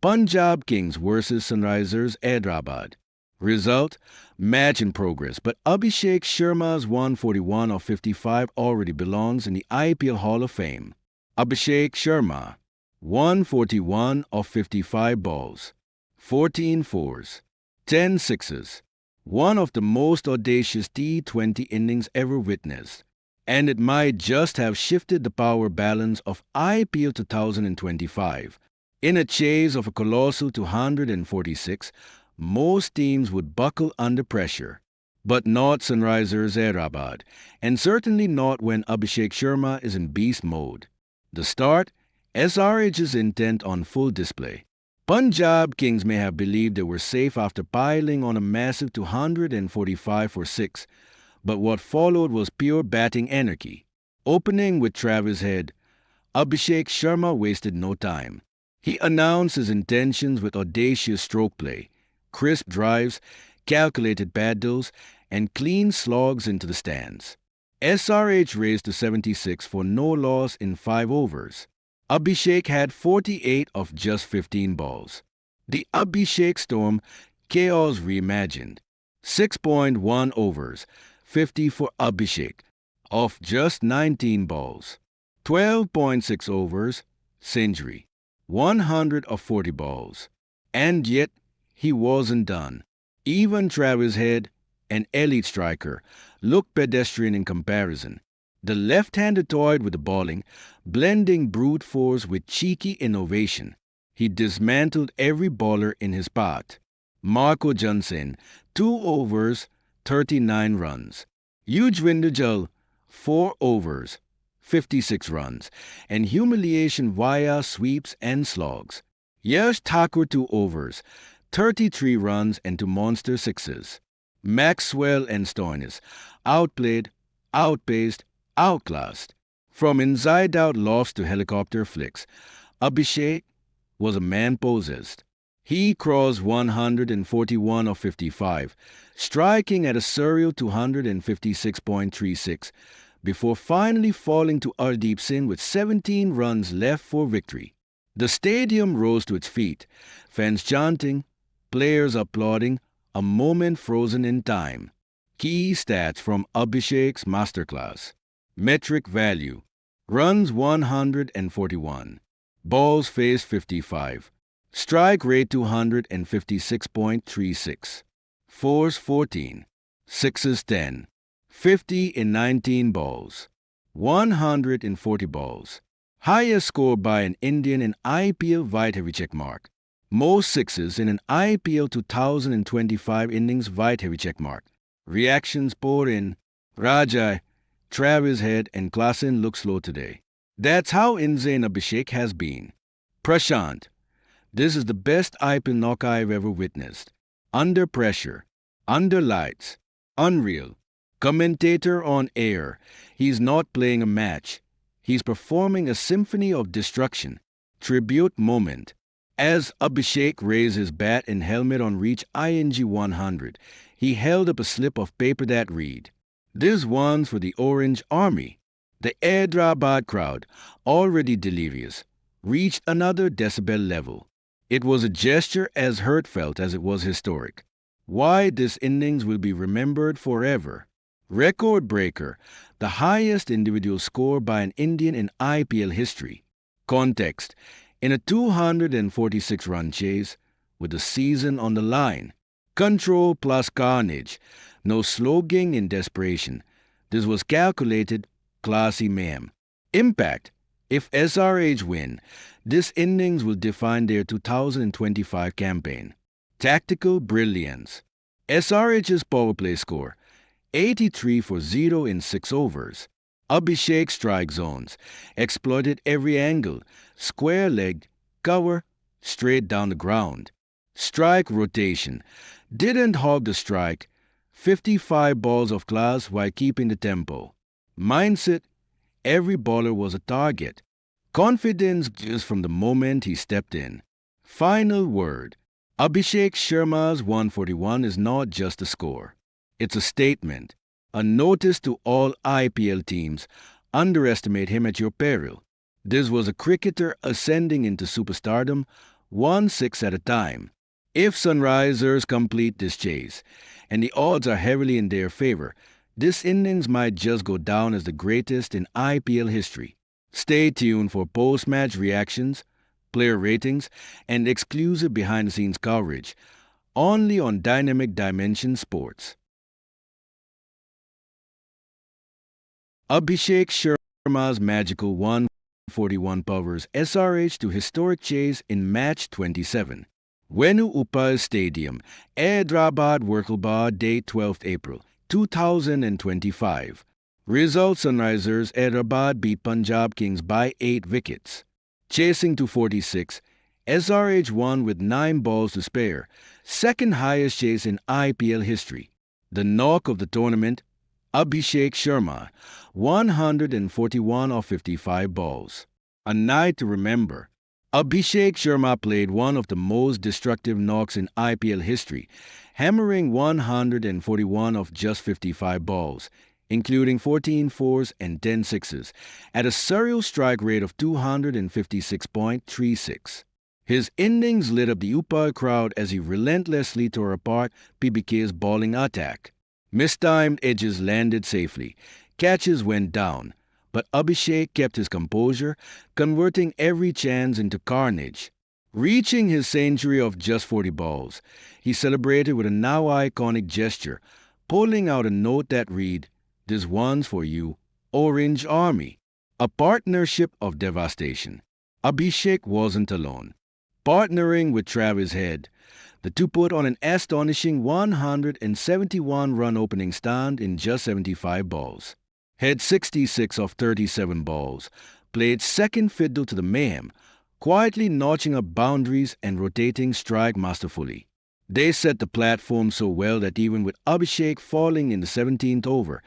Punjab Kings vs Sunrisers Hyderabad. Result, match in progress, but Abhishek Sharma's 141 of 55 already belongs in the IPL Hall of Fame. Abhishek Sharma, 141 of 55 balls, 14 fours, 10 sixes, one of the most audacious T20 innings ever witnessed, and it might just have shifted the power balance of IPL 2025. In a chase of a colossal 246, most teams would buckle under pressure, but not Sunrisers Hyderabad, and certainly not when Abhishek Sharma is in beast mode. The start, SRH's intent on full display. Punjab Kings may have believed they were safe after piling on a massive 245 for 6, but what followed was pure batting anarchy. Opening with Travis Head, Abhishek Sharma wasted no time. He announced his intentions with audacious stroke play, crisp drives, calculated paddles, and clean slogs into the stands. SRH raised to 76 for no loss in 5 overs. Abhishek had 48 of just 15 balls. The Abhishek Storm, chaos reimagined. 6.1 overs, 50 for Abhishek, of just 19 balls. 12.6 overs, century. 100 of 40 balls. And yet, he wasn't done. Even Travis Head, an elite striker, looked pedestrian in comparison. The left-hander toyed with the bowling, blending brute force with cheeky innovation. He dismantled every bowler in his path. Marco Jansen, 2 overs, 39 runs. Yuzvendra Chahal, 4 overs, 56 runs, and humiliation via sweeps and slogs. Yash Thakur, 2 overs, 33 runs and 2 monster sixes. Maxwell and Stoinis, outplayed, outpaced, outclassed. From inside-out lofts to helicopter flicks, Abhishek was a man possessed. He crossed 141 of 55, striking at a surreal 256.36, before finally falling to Ardeep Singh with 17 runs left for victory. The stadium rose to its feet, fans chanting, players applauding, a moment frozen in time. Key stats from Abhishek's masterclass. Metric value. Runs 141. Balls faced 55. Strike rate 256.36. Fours 14. Sixes 10. 50 in 19 balls. 140 balls. Highest score by an Indian in IPL White heavy check mark. Most sixes in an IPL 2025 innings White heavy check mark. Reactions pour in. Rajai, Travis Head and Klassen look slow today. That's how insane Abhishek has been. Prashant, this is the best IPL knock I've ever witnessed. Under pressure, under lights, unreal. Commentator on air, he's not playing a match. He's performing a symphony of destruction. Tribute moment. As Abhishek raised his bat and helmet on reach ING 100, he held up a slip of paper that read, "This one's for the Orange Army." The Hyderabad crowd, already delirious, reached another decibel level. It was a gesture as heartfelt as it was historic. Why this innings will be remembered forever. Record breaker, the highest individual score by an Indian in IPL history. Context, in a 246-run chase, with the season on the line. Control plus carnage, no slogging in desperation. This was calculated, classy ma'am. Impact, if SRH win, this innings will define their 2025 campaign. Tactical brilliance. SRH's power play score, 83 for 0 in 6 overs. Abhishek strike zones, exploited every angle, square leg, cover, straight down the ground. Strike rotation, didn't hog the strike, 55 balls of class while keeping the tempo. Mindset, every bowler was a target. Confidence just from the moment he stepped in. Final word, Abhishek Sharma's 141 is not just a score. It's a statement, a notice to all IPL teams. Underestimate him at your peril. This was a cricketer ascending into superstardom, 1/6 at a time. If Sunrisers complete this chase, and the odds are heavily in their favor, this innings might just go down as the greatest in IPL history. Stay tuned for post-match reactions, player ratings, and exclusive behind-the-scenes coverage, only on Dynamic Dimension Sports. Abhishek Sharma's magical 141 powers SRH to historic chase in match 27. Venu Upal Stadium, Hyderabad, Workalbad, date 12th April, 2025. Result, Sunrisers Hyderabad beat Punjab Kings by 8 wickets. Chasing to 46, SRH won with 9 balls to spare, second highest chase in IPL history. The knock of the tournament, Abhishek Sharma, 141 of 55 balls. A night to remember. Abhishek Sharma played one of the most destructive knocks in IPL history, hammering 141 of just 55 balls, including 14 fours and 10 sixes, at a surreal strike rate of 256.36. His innings lit up the Upal crowd as he relentlessly tore apart PBK's bowling attack. Mistimed edges landed safely, catches went down, but Abhishek kept his composure, converting every chance into carnage. Reaching his century of just 40 balls, he celebrated with a now iconic gesture, pulling out a note that read, "This one's for you, Orange Army." A partnership of devastation. Abhishek wasn't alone. Partnering with Travis Head, the two put on an astonishing 171-run opening stand in just 75 balls. Head 66 of 37 balls, played second fiddle to the mayhem, quietly notching up boundaries and rotating strike masterfully. They set the platform so well that even with Abhishek falling in the 17th over,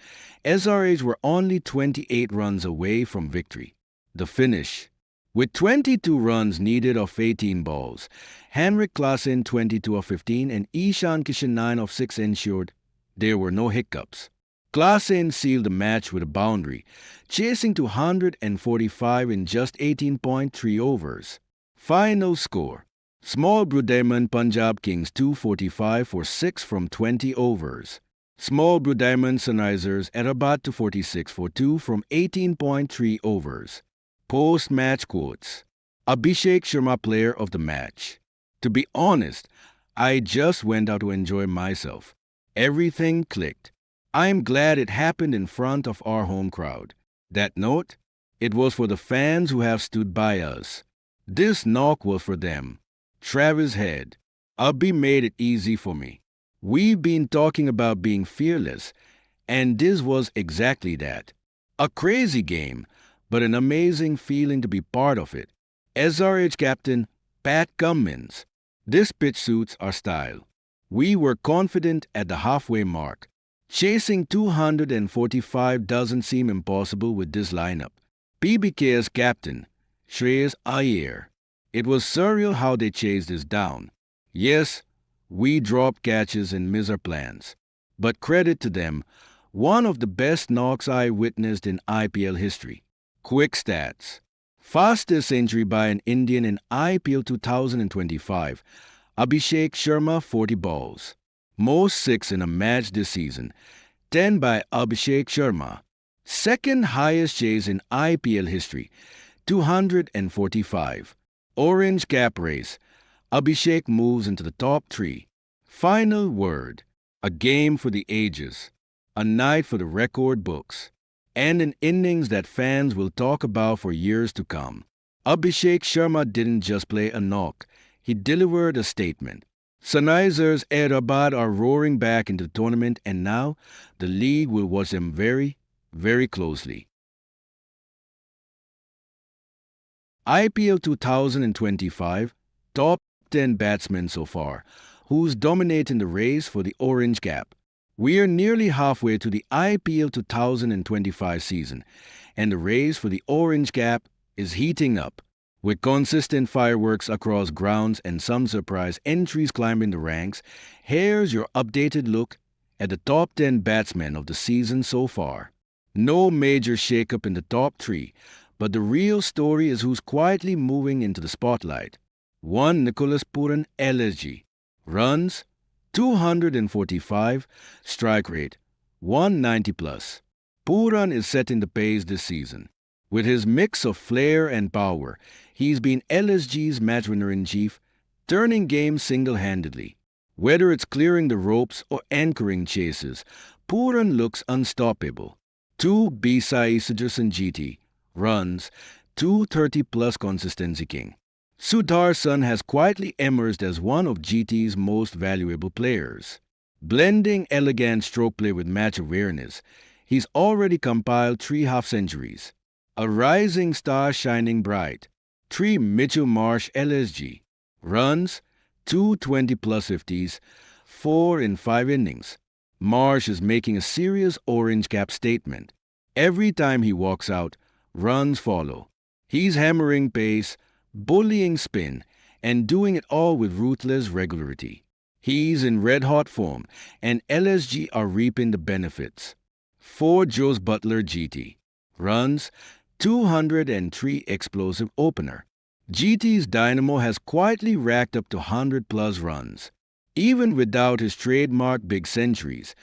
SRH were only 28 runs away from victory. The finish. With 22 runs needed of 18 balls, Henrik Klassen 22 of 15 and Ishan Kishan 9 of 6 ensured there were no hiccups. Klassen sealed the match with a boundary, chasing to 145 in just 18.3 overs. Final score. Small Brudaiman Punjab Kings 245 for 6 from 20 overs. Small Brudaiman Sunrisers Hyderabad 246 for 2 from 18.3 overs. Post-match quotes. Abhishek Sharma player of the match. To be honest, I just went out to enjoy myself. Everything clicked. I am glad it happened in front of our home crowd. That note, it was for the fans who have stood by us. This knock was for them. Travis Head. Abby made it easy for me. We've been talking about being fearless, and this was exactly that. A crazy game, but an amazing feeling to be part of it. SRH captain Pat Cummins. This pitch suits our style. We were confident at the halfway mark. Chasing 245 doesn't seem impossible with this lineup. PBK's captain, Shreyas Iyer. It was surreal how they chased us down. Yes, we dropped catches and missed our plans. But credit to them, one of the best knocks I witnessed in IPL history. Quick stats. Fastest century by an Indian in IPL 2025. Abhishek Sharma, 40 balls. Most six in a match this season. 10 by Abhishek Sharma. Second highest chase in IPL history. 245. Orange cap race. Abhishek moves into the top 3. Final word. A game for the ages. A night for the record books. And an innings that fans will talk about for years to come. Abhishek Sharma didn't just play a knock. He delivered a statement. Sunrisers Hyderabad are roaring back into the tournament, and now the league will watch them very, very closely. IPL 2025, top 10 batsmen so far, who's dominating the race for the orange cap. We are nearly halfway to the IPL 2025 season, and the race for the orange cap is heating up. With consistent fireworks across grounds and some surprise entries climbing the ranks, here's your updated look at the top 10 batsmen of the season so far. No major shakeup in the top 3, but the real story is who's quietly moving into the spotlight. 1. Nicholas Pooran, LSG. Runs 245, strike rate 190 plus. Pooran is setting the pace this season. With his mix of flair and power, he's been LSG's match winner-in-chief, turning games single-handedly. Whether it's clearing the ropes or anchoring chases, Pooran looks unstoppable. 2. Bisai Sudarsan GT. Runs 230 plus consistency king. Sudarsan has quietly emerged as one of GT's most valuable players. Blending elegant stroke play with match awareness, he's already compiled 3 half-centuries. A rising star shining bright. 3. Mitchell Marsh LSG. Runs 220 plus 50s, 4 in 5 innings. Marsh is making a serious orange cap statement. Every time he walks out, runs follow. He's hammering pace, bullying spin, and doing it all with ruthless regularity. He's in red-hot form, and LSG are reaping the benefits. 4. Jos Buttler GT. Runs 203 explosive opener. GT's dynamo has quietly racked up to 100-plus runs. Even without his trademark big centuries,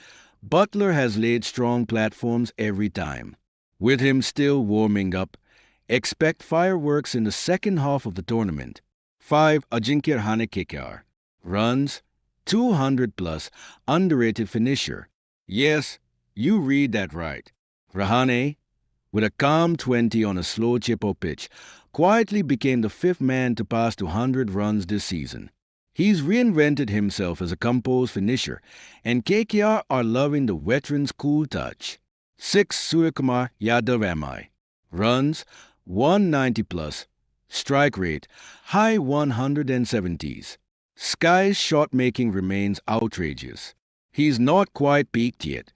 Buttler has laid strong platforms every time. With him still warming up, expect fireworks in the second half of the tournament. 5. Ajinkya Rahane KKR. Runs 200-plus, underrated finisher. Yes, you read that right. Rahane, with a calm 20 on a slow chip-o pitch, quietly became the 5th man to pass 200 runs this season. He's reinvented himself as a composed finisher, and KKR are loving the veteran's cool touch. 6. Suryakumar Yadav MI. Runs 190 plus, strike rate high 170s. Sky's shot-making remains outrageous. He's not quite peaked yet,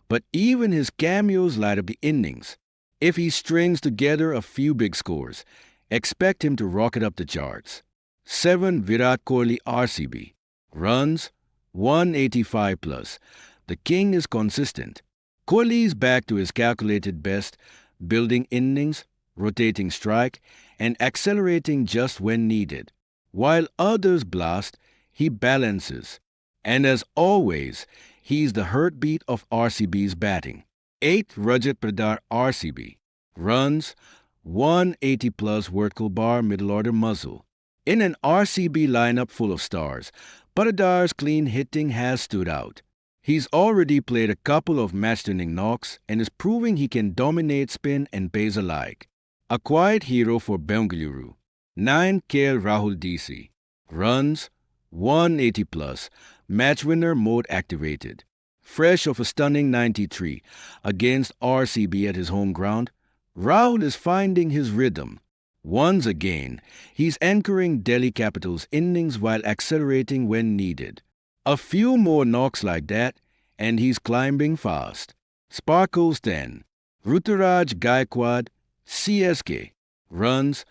but even his cameos light up the innings. If he strings together a few big scores, expect him to rocket up the charts. 7. Virat Kohli RCB. Runs 185 plus. The king is consistent. Kohli's back to his calculated best, building innings, rotating strike, and accelerating just when needed. While others blast, he balances. And as always, he's the heartbeat of RCB's batting. 8. Rajat Pradar RCB. Runs 180 plus vertical bar middle order muzzle. In an RCB lineup full of stars, Padadar's clean hitting has stood out. He's already played a couple of match-winning knocks and is proving he can dominate spin and pace alike. A quiet hero for Bengaluru. 9 KL Rahul DC. Runs 180 plus. Match winner mode activated. Fresh of a stunning 93 against RCB at his home ground, Rahul is finding his rhythm. Once again, he's anchoring Delhi Capital's innings while accelerating when needed. A few more knocks like that, and he's climbing fast. Sparkles 10. Ruturaj Gaikwad, CSK. Runs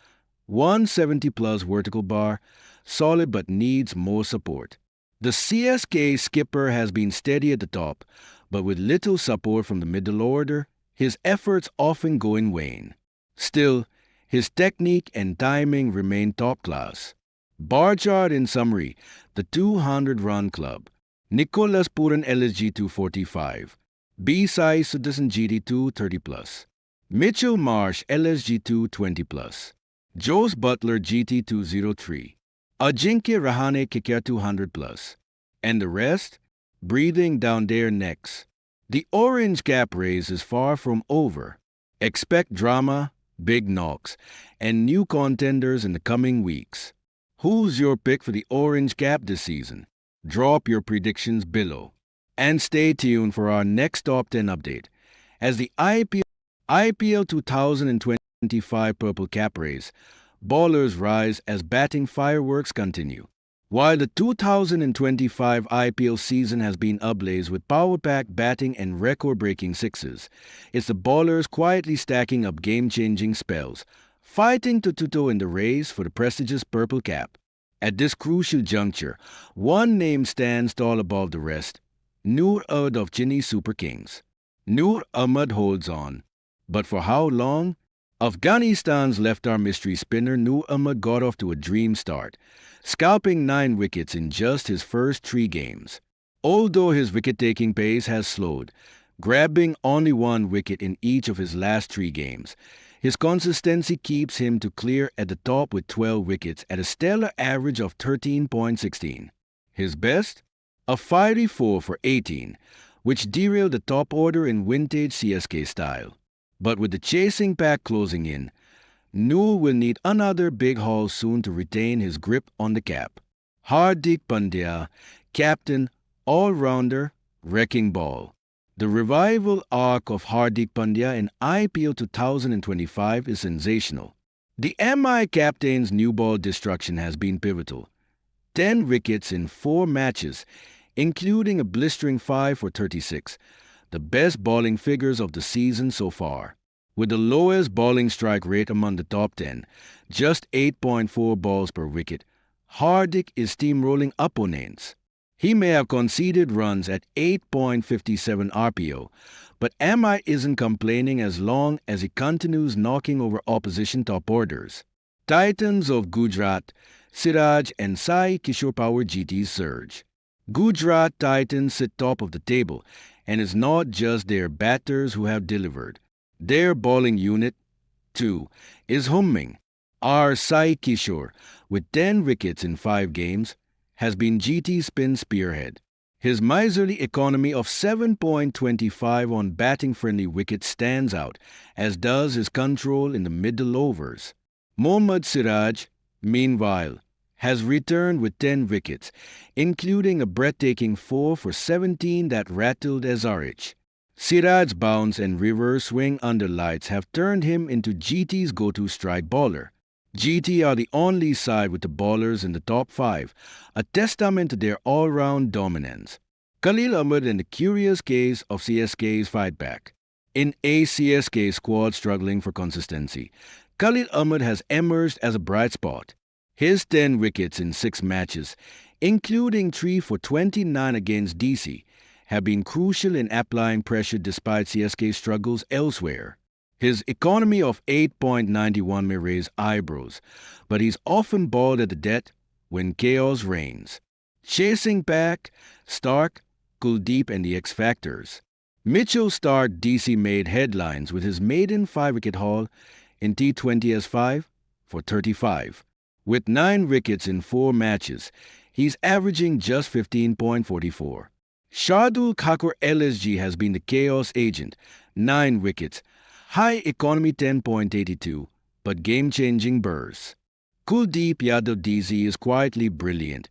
170 plus vertical bar, solid but needs more support. The CSK skipper has been steady at the top, but with little support from the middle order, his efforts often go in vain. Still, his technique and timing remain top class. Bar chart in summary, the 200-run club. Nicholas Puran LSG 245, B. Sai Sudarshan GT 230 plus, Mitchell Marsh LSG 220 plus, Jose Butler GT 203, Ajinkya Rahane KKR 200 plus, and the rest breathing down their necks. The orange cap race is far from over. Expect drama, big knocks, and new contenders in the coming weeks. Who's your pick for the orange cap this season? Drop your predictions below. And stay tuned for our next Top 10 update. As the IPL 2025 Purple Cap race, ballers rise as batting fireworks continue. While the 2025 IPL season has been ablaze with power-packed batting and record-breaking sixes, it's the ballers quietly stacking up game-changing spells, fighting toe-to-toe in the race for the prestigious Purple Cap. At this crucial juncture, one name stands tall above the rest, Noor Ahmed of Chennai Super Kings. Noor Ahmed holds on. But for how long? Afghanistan's left-arm mystery spinner Noor Ahmed got off to a dream start, scalping 9 wickets in just his first 3 games. Although his wicket-taking pace has slowed, grabbing only 1 wicket in each of his last 3 games, his consistency keeps him to clear at the top with 12 wickets at a stellar average of 13.16. His best? A fiery 4 for 18, which derailed the top order in vintage CSK style. But with the chasing pack closing in, Noor will need another big haul soon to retain his grip on the cap. Hardik Pandya, captain, all-rounder, wrecking ball. The revival arc of Hardik Pandya in IPL 2025 is sensational. The MI captain's new ball destruction has been pivotal. 10 wickets in 4 matches, including a blistering 5 for 36, the best bowling figures of the season so far. With the lowest bowling strike rate among the top 10, just 8.4 balls per wicket, Hardik is steamrolling opponents. He may have conceded runs at 8.57 RPO, but MI isn't complaining as long as he continues knocking over opposition top orders. Titans of Gujarat, Siraj and Sai Kishore Power GTs surge. Gujarat Titans sit top of the table, and it's not just their batters who have delivered. Their bowling unit, too, is humming. Our Sai Kishore, with 10 wickets in 5 games, has been GT spin spearhead. His miserly economy of 7.25 on batting-friendly wickets stands out, as does his control in the middle overs. Mohammad Siraj, meanwhile, has returned with 10 wickets, including a breathtaking 4 for 17 that rattled SRH. Siraj's bounce and reverse swing under lights have turned him into GT's go-to strike bowler. GT are the only side with the bowlers in the top 5, a testament to their all-round dominance. Khalil Ahmed and the curious case of CSK's fight back. In a CSK squad struggling for consistency, Khalil Ahmed has emerged as a bright spot. His 10 wickets in 6 matches, including 3 for 29 against DC, have been crucial in applying pressure despite CSK's struggles elsewhere. His economy of 8.91 may raise eyebrows, but he's often bowled at the death when chaos reigns. Chasing back, Stark, Kuldeep and the X-Factors. Mitchell Stark DC made headlines with his maiden 5-wicket haul in T20 S5 for 35. With 9 wickets in 4 matches, he's averaging just 15.44. Shardul Thakur LSG has been the chaos agent, 9 wickets, high economy 10.82, but game-changing bursts. Kuldeep Yadav DZ is quietly brilliant,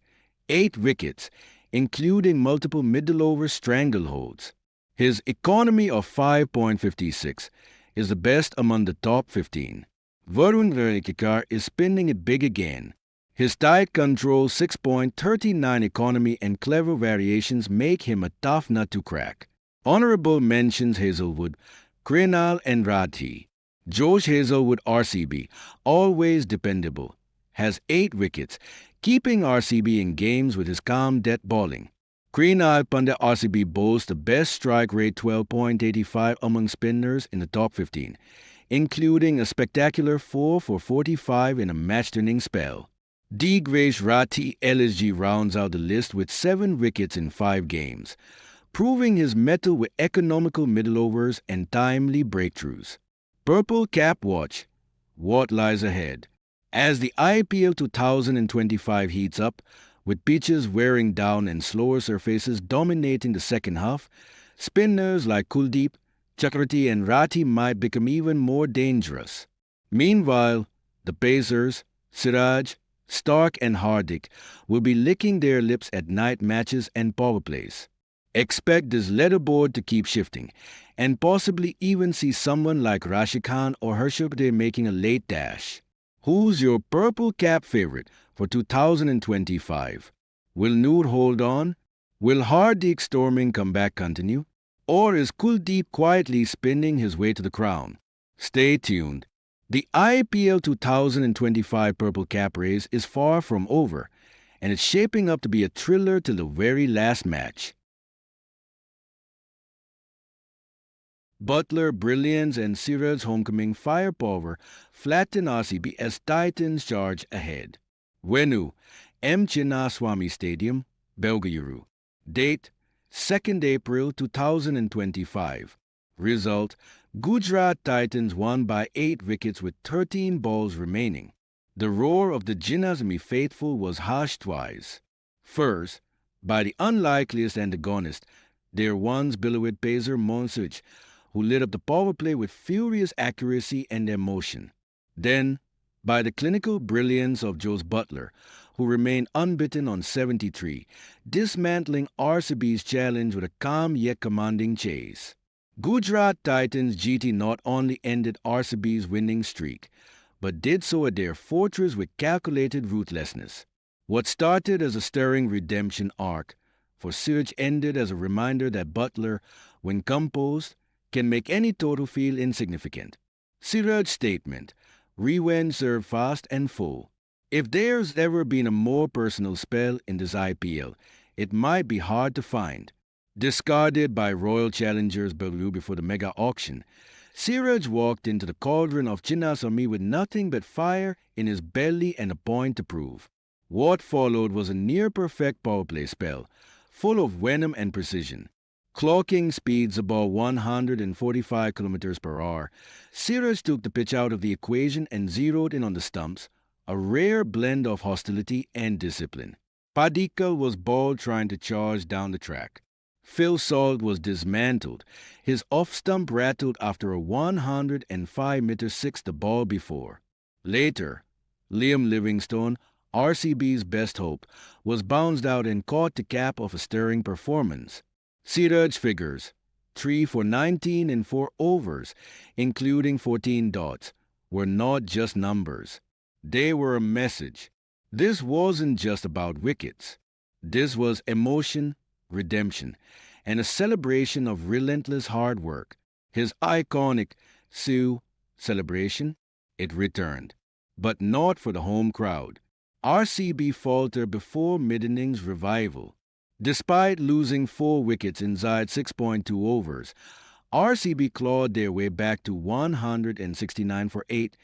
8 wickets, including multiple middle-over strangleholds. His economy of 5.56 is the best among the top 15. Varun Venkekar is spinning it big again. His tight control, 6.39 economy and clever variations make him a tough nut to crack. Honorable mentions Hazelwood, Krenal and Rathi. Josh Hazelwood RCB, always dependable, has 8 wickets, keeping RCB in games with his calm death bowling. Krenal Pandya RCB boasts the best strike rate, 12.85 among spinners in the top 15, including a spectacular 4 for 45 in a match-turning spell. Digvesh Rathi LSG rounds out the list with 7 wickets in 5 games, proving his mettle with economical middle overs and timely breakthroughs. Purple Cap Watch, what lies ahead? As the IPL 2025 heats up, with pitches wearing down and slower surfaces dominating the second half, spinners like Kuldeep, Chakravarti and Rathi might become even more dangerous. Meanwhile, the Pacers, Siraj, Stark and Hardik will be licking their lips at night matches and power plays. Expect this leaderboard to keep shifting, and possibly even see someone like Rashid Khan or Harshal Patel making a late dash. Who's your purple cap favorite for 2025? Will Noor hold on? Will Hardik's storming comeback continue? Or is Kuldeep quietly spinning his way to the crown? Stay tuned. The IPL 2025 Purple Cap race is far from over, and it's shaping up to be a thriller till the very last match. Butler brilliance and Siraj's homecoming firepower flatten RCB as Titans charge ahead. Venue, M. Chinnaswamy Stadium, Bengaluru. Date, 2nd April 2025. Result, Gujarat Titans won by 8 wickets with 13 balls remaining. The roar of the Chinnaswamy faithful was hushed twice. First, by the unlikeliest antagonist, their once beloved pacer Monsuch, who lit up the power play with furious accuracy and emotion. Then, by the clinical brilliance of Jos Buttler, who remained unbeaten on 73, dismantling RCB's challenge with a calm yet commanding chase. Gujarat Titans GT not only ended RCB's winning streak, but did so at their fortress with calculated ruthlessness. What started as a stirring redemption arc for Siraj ended as a reminder that Buttler, when composed, can make any total feel insignificant. Siraj's statement, revenge served fast and full. If there's ever been a more personal spell in this IPL, it might be hard to find. Discarded by Royal Challengers Bengaluru before the mega auction, Siraj walked into the cauldron of Chinnaswamy with nothing but fire in his belly and a point to prove. What followed was a near-perfect power play spell, full of venom and precision. Clocking speeds above 145 km per hour, Siraj took the pitch out of the equation and zeroed in on the stumps, a rare blend of hostility and discipline. Padikkal was bowled trying to charge down the track. Phil Salt was dismantled. His off-stump rattled after a 105-meter six the ball before. Later, Liam Livingstone, RCB's best hope, was bounced out and caught the cap of a stirring performance. Siraj figures, 3 for 19 in 4 overs, including 14 dots, were not just numbers. They were a message. This wasn't just about wickets. This was emotion, redemption, and a celebration of relentless hard work. His iconic Sioux celebration, it returned, but not for the home crowd. RCB faltered before mid-innings revival. Despite losing 4 wickets inside 6.2 overs, RCB clawed their way back to 169 for 8,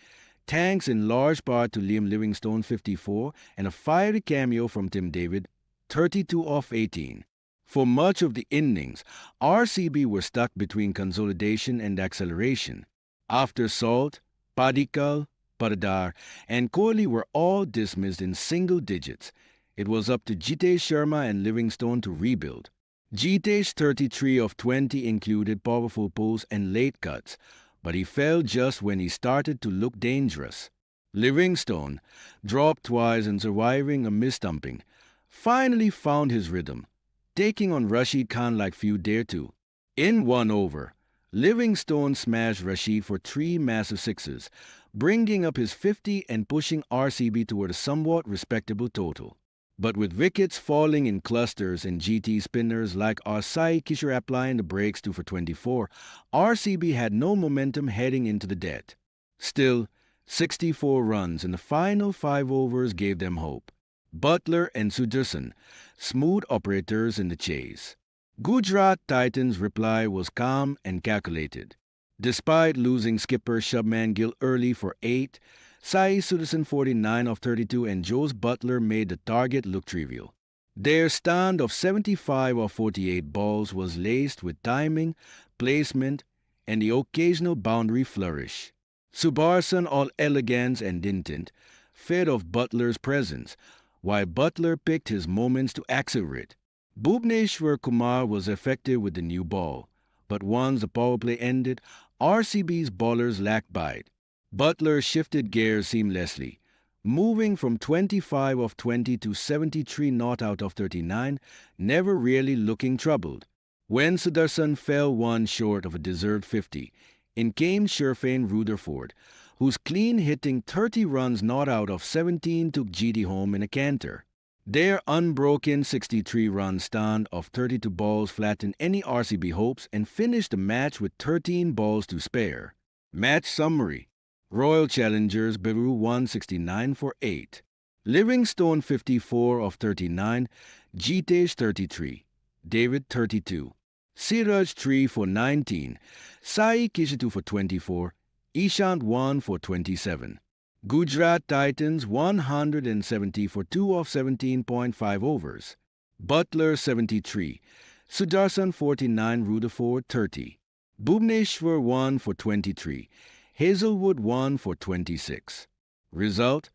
thanks in large part to Liam Livingstone 54 and a fiery cameo from Tim David 32 off 18. For much of the innings, RCB were stuck between consolidation and acceleration. After Salt, Padikkal, Paradar, and Kohli were all dismissed in single digits, it was up to Jitesh Sharma and Livingstone to rebuild. Jitesh 33 of 20 included powerful pulls and late cuts, but he fell just when he started to look dangerous. Livingstone dropped twice and surviving a mistumping, finally found his rhythm, taking on Rashid Khan like few dare to. In 1 over, Livingstone smashed Rashid for 3 massive sixes, bringing up his 50 and pushing RCB toward a somewhat respectable total. But with wickets falling in clusters and GT spinners like Sai Kishore applying the brakes 2 for 24, RCB had no momentum heading into the death. Still, 64 runs in the final 5 overs gave them hope. Buttler and Sudarsan, smooth operators in the chase. Gujarat Titans' reply was calm and calculated. Despite losing skipper Shubman Gill early for 8, Sai Sudarsan 49 of 32 and Jos Buttler made the target look trivial. Their stand of 75 of 48 balls was laced with timing, placement, and the occasional boundary flourish. Subarsan, all elegance and intent, fed off Butler's presence, while Buttler picked his moments to accelerate. Bhuvneshwar Kumar was effective with the new ball, but once the power play ended, RCB's bowlers lacked bite. Buttler shifted gears seamlessly, moving from 25 of 20 to 73 not out of 39, never really looking troubled. When Sudarsan fell 1 short of a deserved 50, in came Sherfane Rutherford, whose clean hitting 30 runs not out of 17 took GT home in a canter. Their unbroken 63-run stand of 32 balls flattened any RCB hopes and finished the match with 13 balls to spare. Match summary: Royal Challengers Beru 169 for 8. Livingstone 54 of 39, Jitesh 33, David 32. Siraj 3 for 19, Sai Kishore 2 for 24, Ishant 1 for 27. Gujarat Titans 170 for 2 of 17.5 overs. Buttler 73, Sudarsan 49, Rutherford 30. Bhuvneshwar 1 for 23, Hazelwood 1 for 26. Result: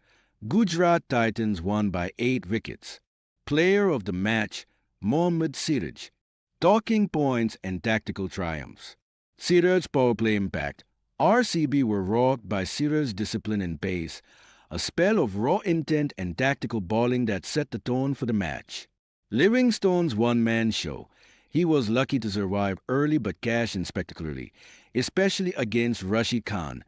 Gujarat Titans won by 8 wickets. Player of the match, Mohammad Siraj. Talking points and tactical triumphs. Siraj's power play impact. RCB were rocked by Siraj's discipline and pace, a spell of raw intent and tactical bowling that set the tone for the match. Livingstone's one-man show. He was lucky to survive early but cashed in spectacularly, especially against Rashid Khan,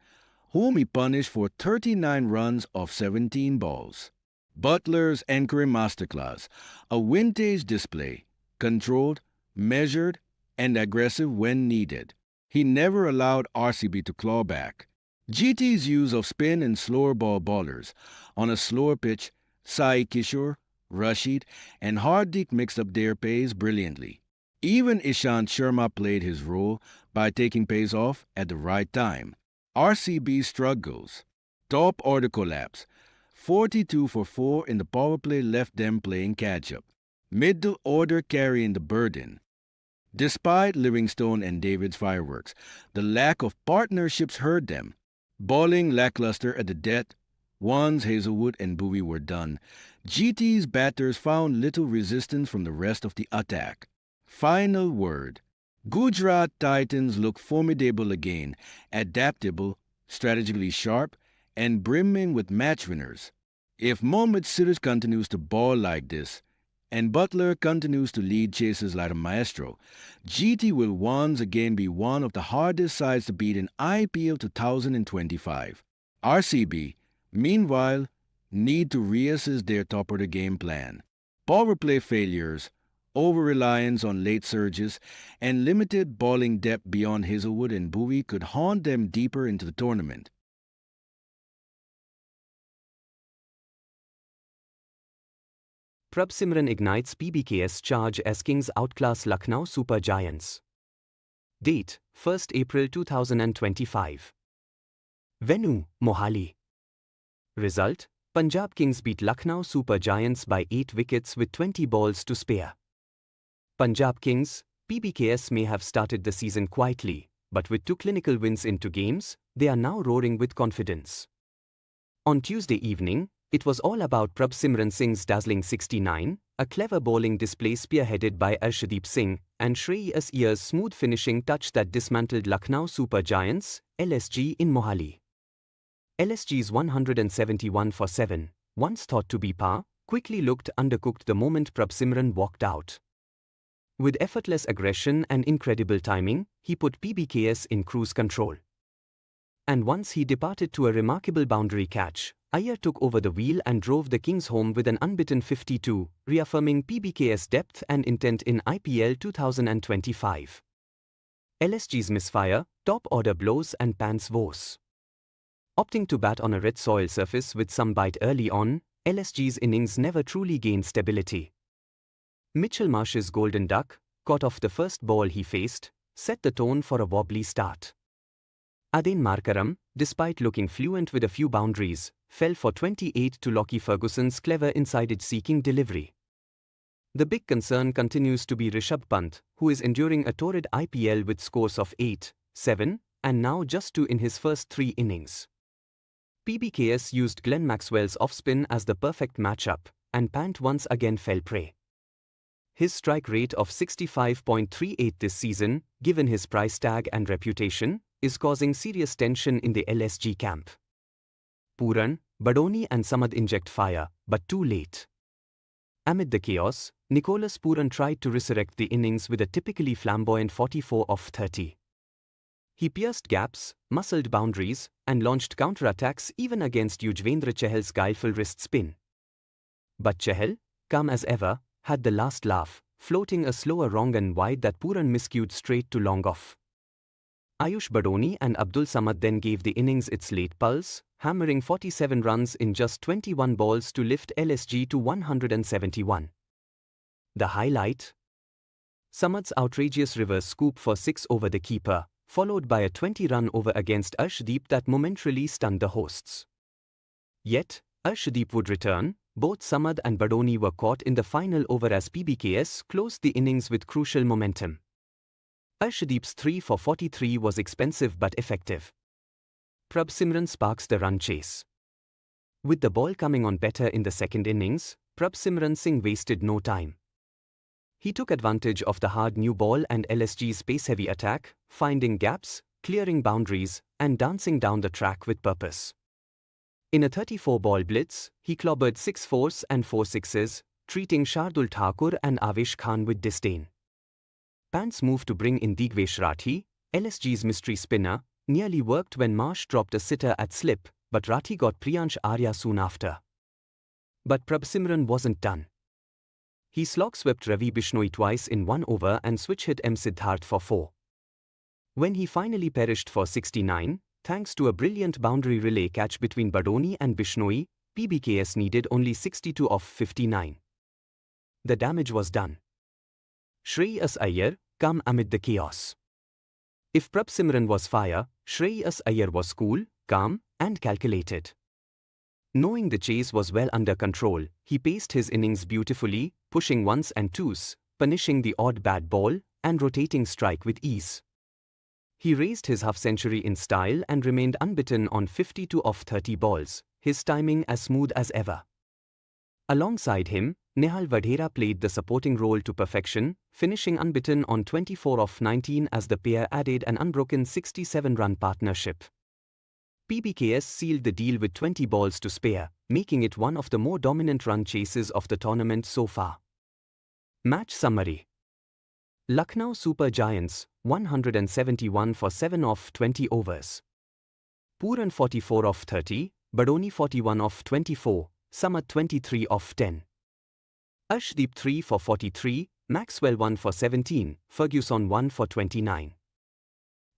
whom he punished for 39 runs off 17 balls. Butler's anchoring masterclass, a vintage display, controlled, measured, and aggressive when needed. He never allowed RCB to claw back. GT's use of spin and slower ball bowlers on a slower pitch, Sai Kishore, Rashid, and Hardik mixed up their pace brilliantly. Even Ishant Sharma played his role by taking pace off at the right time. RCB struggles. Top order collapse. 42 for 4 in the power play left them playing catch-up. Middle order carrying the burden. Despite Livingstone and David's fireworks, the lack of partnerships hurt them. Bowling lackluster at the death, once Hazelwood and Bowie were done, GT's batters found little resistance from the rest of the attack. Final word: Gujarat Titans look formidable again, adaptable, strategically sharp, and brimming with match winners. If Mohammad Siraj continues to bowl like this, and Buttler continues to lead chases like a maestro, GT will once again be one of the hardest sides to beat in IPL 2025. RCB, meanwhile, need to reassess their top-order game plan. Power play failures, over-reliance on late surges, and limited bowling depth beyond Hazelwood and Bowie could haunt them deeper into the tournament. Prabh Simran ignites PBKS charge as Kings outclass Lucknow Super Giants. Date: 1st April 2025. Venue: Mohali. Result: Punjab Kings beat Lucknow Super Giants by 8 wickets with 20 balls to spare. Punjab Kings, PBKS may have started the season quietly, but with 2 clinical wins in 2 games, they are now roaring with confidence. On Tuesday evening, it was all about Prabh Simran Singh's dazzling 69, a clever bowling display spearheaded by Arshdeep Singh, and Shreyas Iyer's smooth finishing touch that dismantled Lucknow Super Giants, LSG in Mohali. LSG's 171 for 7, once thought to be par, quickly looked undercooked the moment Prabhsimran walked out. With effortless aggression and incredible timing, he put PBKS in cruise control. And once he departed to a remarkable boundary catch, Iyer took over the wheel and drove the Kings home with an unbeaten 52, reaffirming PBK's depth and intent in IPL 2025. LSG's misfire, top-order blows and pants woes. Opting to bat on a red soil surface with some bite early on, LSG's innings never truly gained stability. Mitchell Marsh's Golden Duck, caught off the first ball he faced, set the tone for a wobbly start. Aden Markaram, despite looking fluent with a few boundaries, fell for 28 to Lockie Ferguson's clever inside-edge-seeking delivery. The big concern continues to be Rishabh Pant, who is enduring a torrid IPL with scores of 8, 7, and now just 2 in his first 3 innings. PBKS used Glenn Maxwell's off-spin as the perfect matchup, and Pant once again fell prey. His strike rate of 65.38 this season, given his price tag and reputation, is causing serious tension in the LSG camp. Pooran, Badoni and Samad inject fire, but too late. Amid the chaos, Nicholas Pooran tried to resurrect the innings with a typically flamboyant 44 off 30. He pierced gaps, muscled boundaries, and launched counterattacks even against Yuzvendra Chahal's guileful wrist spin. But Chahal, calm as ever, had the last laugh, floating a slower wrong and wide that Pooran miscued straight to long off. Ayush Badoni and Abdul Samad then gave the innings its late pulse, hammering 47 runs in just 21 balls to lift LSG to 171. The highlight? Samad's outrageous reverse scoop for 6 over the keeper, followed by a 20-run over against Arshdeep that momentarily stunned the hosts. Yet, Arshdeep would return. Both Samad and Badoni were caught in the final over as PBKS closed the innings with crucial momentum. Arshdeep's 3 for 43 was expensive but effective. Prabhsimran sparks the run chase. With the ball coming on better in the second innings, Prabhsimran Singh wasted no time. He took advantage of the hard new ball and LSG's pace-heavy attack, finding gaps, clearing boundaries, and dancing down the track with purpose. In a 34-ball blitz, he clobbered 6 fours and 4 sixes, treating Shardul Thakur and Avesh Khan with disdain. Pant's move to bring in Digvesh Rathi, LSG's mystery spinner, nearly worked when Marsh dropped a sitter at slip, but Rathi got Priyansh Arya soon after. But Prabhsimran wasn't done. He slog-swept Ravi Bishnoi twice in 1 over and switch-hit M. Siddharth for 4. When he finally perished for 69, thanks to a brilliant boundary relay catch between Badoni and Bishnoi, PBKS needed only 62 off 59. The damage was done. Shreyas Iyer, calm amid the chaos. If Prabhsimran was fire, Shreyas Iyer was cool, calm, and calculated. Knowing the chase was well under control, he paced his innings beautifully, pushing ones and twos, punishing the odd bad ball, and rotating strike with ease. He raised his half-century in style and remained unbeaten on 52 off 30 balls, his timing as smooth as ever. Alongside him, Nehal Vadhera played the supporting role to perfection, finishing unbeaten on 24 off 19 as the pair added an unbroken 67-run partnership. PBKS sealed the deal with 20 balls to spare, making it one of the more dominant run chases of the tournament so far. Match summary. Lucknow Super Giants, 171 for 7 off 20 overs. Pooran 44 off 30, Badoni 41 off 24, Samad 23 off 10. Arshdeep 3 for 43, Maxwell 1 for 17, Ferguson 1 for 29.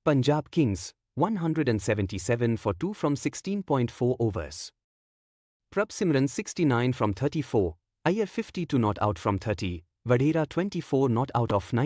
Punjab Kings, 177 for 2 from 16.4 overs. Prabhsimran 69 from 34, Iyer 52 not out from 30, Vadhera 24 not out of 9.